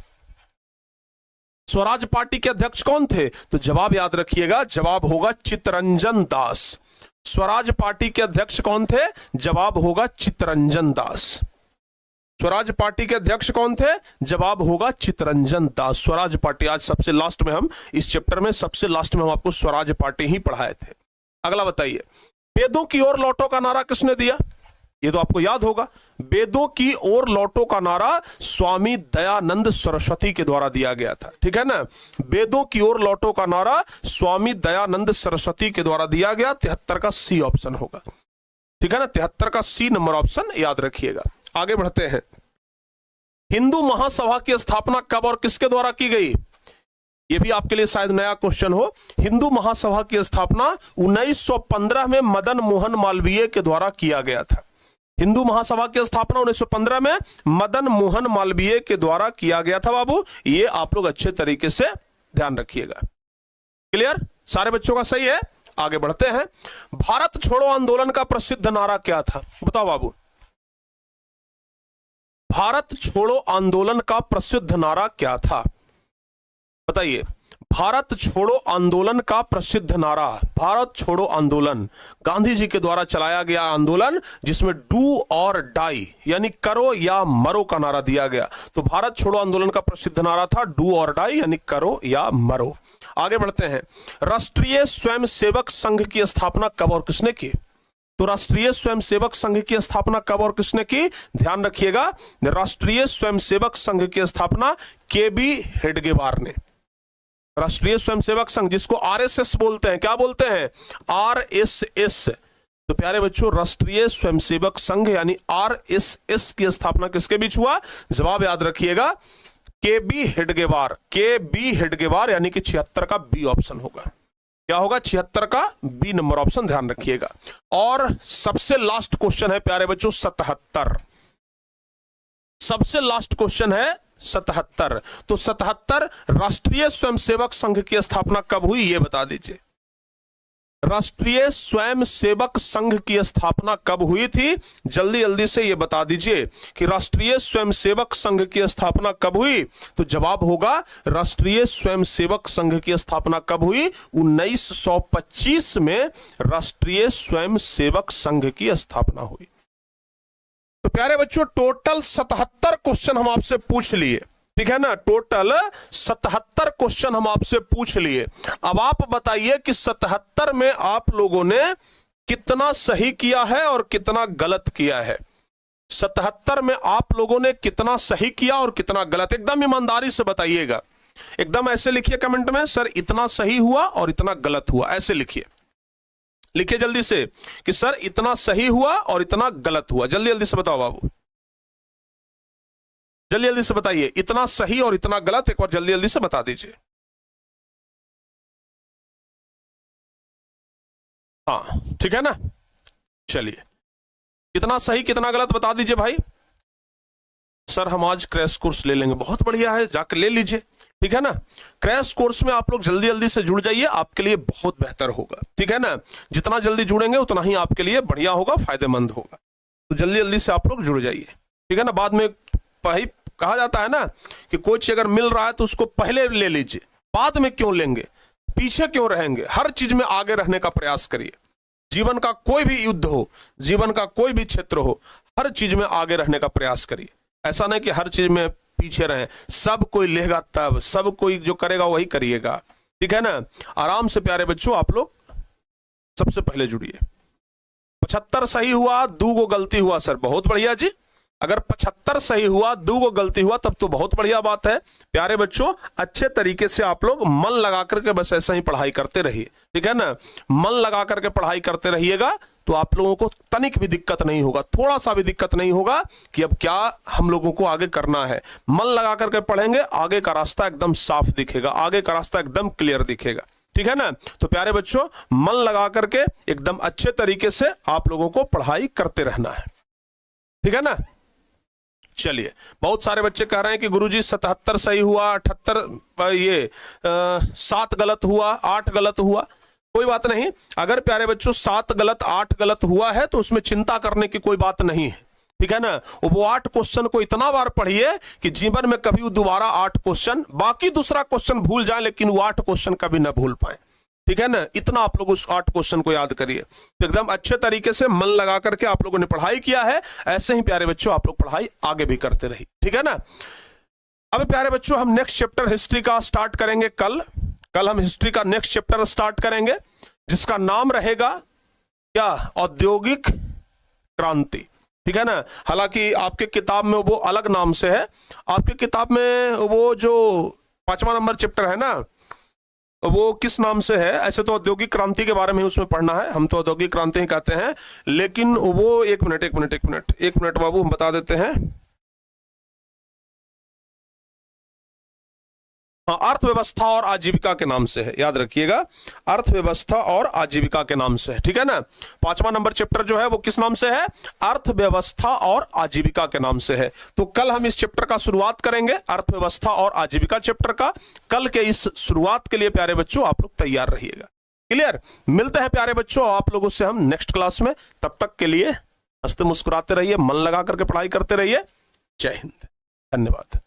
स्वराज पार्टी के अध्यक्ष कौन थे? तो जवाब याद रखिएगा, जवाब होगा चित्तरंजन दास। स्वराज पार्टी के अध्यक्ष कौन थे? जवाब होगा चित्तरंजन दास। स्वराज पार्टी के अध्यक्ष कौन थे? जवाब होगा चित्तरंजन दास। स्वराज पार्टी आज सबसे लास्ट में, हम इस चैप्टर में सबसे लास्ट में हम आपको स्वराज पार्टी ही पढ़ाए थे। अगला बताइए, वेदों की ओर लौटो का नारा किसने दिया? ये तो आपको याद होगा। वेदों की ओर लौटो का नारा स्वामी दयानंद सरस्वती के द्वारा दिया गया था, ठीक है ना। वेदों की ओर लौटो का नारा स्वामी दयानंद सरस्वती के द्वारा दिया गया। 73 का सी ऑप्शन होगा, ठीक है ना। 73 का सी नंबर ऑप्शन याद रखिएगा। आगे बढ़ते हैं, हिंदू महासभा की स्थापना कब और किसके द्वारा की गई? ये भी आपके लिए शायद नया क्वेश्चन हो। हिंदू महासभा की स्थापना 1915 में मदन मोहन मालवीय के द्वारा किया गया था। हिंदू महासभा की स्थापना 1915 में मदन मोहन मालवीय के द्वारा किया गया था बाबू। ये आप लोग अच्छे तरीके से ध्यान रखिएगा। क्लियर? सारे बच्चों का सही है। आगे बढ़ते हैं, भारत छोड़ो आंदोलन का प्रसिद्ध नारा क्या था? बताओ बाबू, भारत छोड़ो आंदोलन का प्रसिद्ध नारा क्या था? बताइए, भारत छोड़ो आंदोलन का प्रसिद्ध नारा, भारत छोड़ो आंदोलन गांधी जी के द्वारा चलाया गया आंदोलन जिसमें डू और डाई यानी करो या मरो का नारा दिया गया। तो भारत छोड़ो आंदोलन का प्रसिद्ध नारा था डू और डाई यानी करो या मरो। आगे बढ़ते हैं, राष्ट्रीय स्वयंसेवक संघ की स्थापना कब और किसने की? तो राष्ट्रीय स्वयंसेवक संघ की स्थापना कब और किसने की? ध्यान रखिएगा, राष्ट्रीय स्वयंसेवक संघ की स्थापना केबी हेडगेवार ने। राष्ट्रीय स्वयंसेवक संघ जिसको आरएसएस बोलते हैं, क्या बोलते हैं? आरएसएस। तो प्यारे बच्चों, राष्ट्रीय स्वयंसेवक संघ यानी आरएसएस की स्थापना किसके बीच हुआ? जवाब याद रखिएगा, केबी हेडगेवार। केबी हेडगेवार यानी कि 76 का बी ऑप्शन होगा। क्या होगा? 76 का बी नंबर ऑप्शन, ध्यान रखिएगा। और सबसे लास्ट क्वेश्चन है प्यारे बच्चों 77। सबसे लास्ट क्वेश्चन है 77। तो 77 राष्ट्रीय स्वयंसेवक संघ की स्थापना कब हुई ये बता दीजिए। राष्ट्रीय स्वयंसेवक संघ की स्थापना कब हुई थी? जल्दी जल्दी से ये बता दीजिए कि राष्ट्रीय स्वयंसेवक संघ की स्थापना कब हुई। तो जवाब होगा राष्ट्रीय स्वयंसेवक संघ की स्थापना कब हुई? 1925 में राष्ट्रीय स्वयंसेवक संघ की स्थापना हुई। तो प्यारे बच्चों, टोटल 77 क्वेश्चन हम आपसे पूछ लिए, ठीक है ना? टोटल 77 क्वेश्चन हम आपसे पूछ लिए। अब आप बताइए कि 77 में आप लोगों ने कितना सही किया है और कितना गलत किया है। 77 में आप लोगों ने कितना सही किया और कितना गलत, एकदम ईमानदारी से बताइएगा। एकदम ऐसे लिखिए कमेंट में, सर इतना सही हुआ और इतना गलत हुआ, ऐसे लिखिए। लिखिए जल्दी से कि सर इतना सही हुआ और इतना गलत हुआ। जल्दी जल्दी से बताओ बाबू, जल्दी जल्दी से बताइए, इतना सही और इतना गलत, एक बार जल्दी जल्दी से बता दीजिए। हाँ ठीक है ना, चलिए कितना सही कितना गलत बता दीजिए भाई। सर हम आज क्रैश कोर्स ले लेंगे, बहुत बढ़िया है, जाकर ले लीजिए, ठीक है ना। क्रैश कोर्स में आप लोग जल्दी जल्दी से जुड़ जाइए, आपके लिए बहुत बेहतर होगा, ठीक है ना। जितना जल्दी जुड़ेंगे उतना ही आपके लिए बढ़िया होगा, फायदेमंद होगा। तो जल्दी जल्दी से आप लोग जुड़ जाइए, ठीक है ना। बाद में भाई कहा जाता है ना कि कोई चीज अगर मिल रहा है तो उसको पहले ले लीजिए, बाद में क्यों लेंगे, पीछे क्यों रहेंगे। हर चीज में आगे रहने का प्रयास करिए। जीवन का कोई भी युद्ध हो, जीवन का कोई भी क्षेत्र हो, हर चीज में आगे रहने का प्रयास करिए। ऐसा नहीं कि हर चीज में पीछे रहें, सब कोई लेगा तब, सब कोई जो करेगा वही करिएगा, ठीक है ना। आराम से प्यारे बच्चों आप लोग सबसे पहले जुड़िए। 75 सही हुआ, 2 गो गलती हुआ, सर बहुत बढ़िया जी। अगर 75 सही हुआ, 2 गो गलती हुआ, तब तो बहुत बढ़िया बात है। प्यारे बच्चों अच्छे तरीके से आप लोग मन लगा करके बस ऐसा ही पढ़ाई करते रहिए, ठीक है ना। मन लगा करके पढ़ाई करते रहिएगा तो आप लोगों को तनिक भी दिक्कत नहीं होगा, थोड़ा सा भी दिक्कत नहीं होगा कि अब क्या हम लोगों को आगे करना है। मन लगा करके पढ़ेंगे, आगे का रास्ता एकदम साफ दिखेगा, आगे का रास्ता एकदम क्लियर दिखेगा, ठीक है ना। तो प्यारे बच्चों मन लगा करके एकदम अच्छे तरीके से आप लोगों को पढ़ाई करते रहना है, ठीक है ना। चलिए, बहुत सारे बच्चे कह रहे हैं कि गुरुजी 77 सही हुआ, 78 ये 7 गलत हुआ, 8 गलत हुआ। कोई बात नहीं, अगर प्यारे बच्चों 7 गलत 8 गलत हुआ है तो उसमें चिंता करने की कोई बात नहीं है, ठीक है ना। वो 8 क्वेश्चन को इतना बार पढ़िए कि जीवन में कभी दोबारा 8 क्वेश्चन, बाकी दूसरा क्वेश्चन भूल जाए लेकिन वो 8 क्वेश्चन कभी ना भूल पाए, ठीक है ना। इतना आप लोग उस 8 क्वेश्चन को याद करिए। तो एकदम अच्छे तरीके से मन लगा करके आप लोगों ने पढ़ाई किया है, ऐसे ही प्यारे बच्चों आप लोग पढ़ाई आगे भी करते रहिए, ठीक है ना। अब प्यारे बच्चों हम नेक्स्ट चैप्टर हिस्ट्री का स्टार्ट करेंगे कल हम हिस्ट्री का नेक्स्ट चैप्टर स्टार्ट करेंगे जिसका नाम रहेगा क्या? औद्योगिक क्रांति, ठीक है ना। हालांकि आपके किताब में वो अलग नाम से है, आपके किताब में वो जो 5वां नंबर चैप्टर है ना वो किस नाम से है? ऐसे तो औद्योगिक क्रांति के बारे में उसमें पढ़ना है, हम तो औद्योगिक क्रांति ही कहते हैं, लेकिन वो एक मिनट बाबू हम बता देते हैं। हाँ, अर्थव्यवस्था और आजीविका के नाम से है, याद रखिएगा, अर्थव्यवस्था और आजीविका के नाम से है, ठीक है ना। 5वां नंबर चैप्टर जो है वो किस नाम से है? अर्थव्यवस्था और आजीविका के नाम से है। तो कल हम इस चैप्टर का शुरुआत करेंगे, अर्थव्यवस्था और आजीविका चैप्टर का। कल के इस शुरुआत के लिए प्यारे बच्चों आप लोग तैयार रहिएगा, क्लियर। मिलते हैं प्यारे बच्चों आप लोगों से हम नेक्स्ट क्लास में, तब तक के लिए हंसते मुस्कुराते रहिए, मन लगा करके पढ़ाई करते रहिए। जय हिंद, धन्यवाद।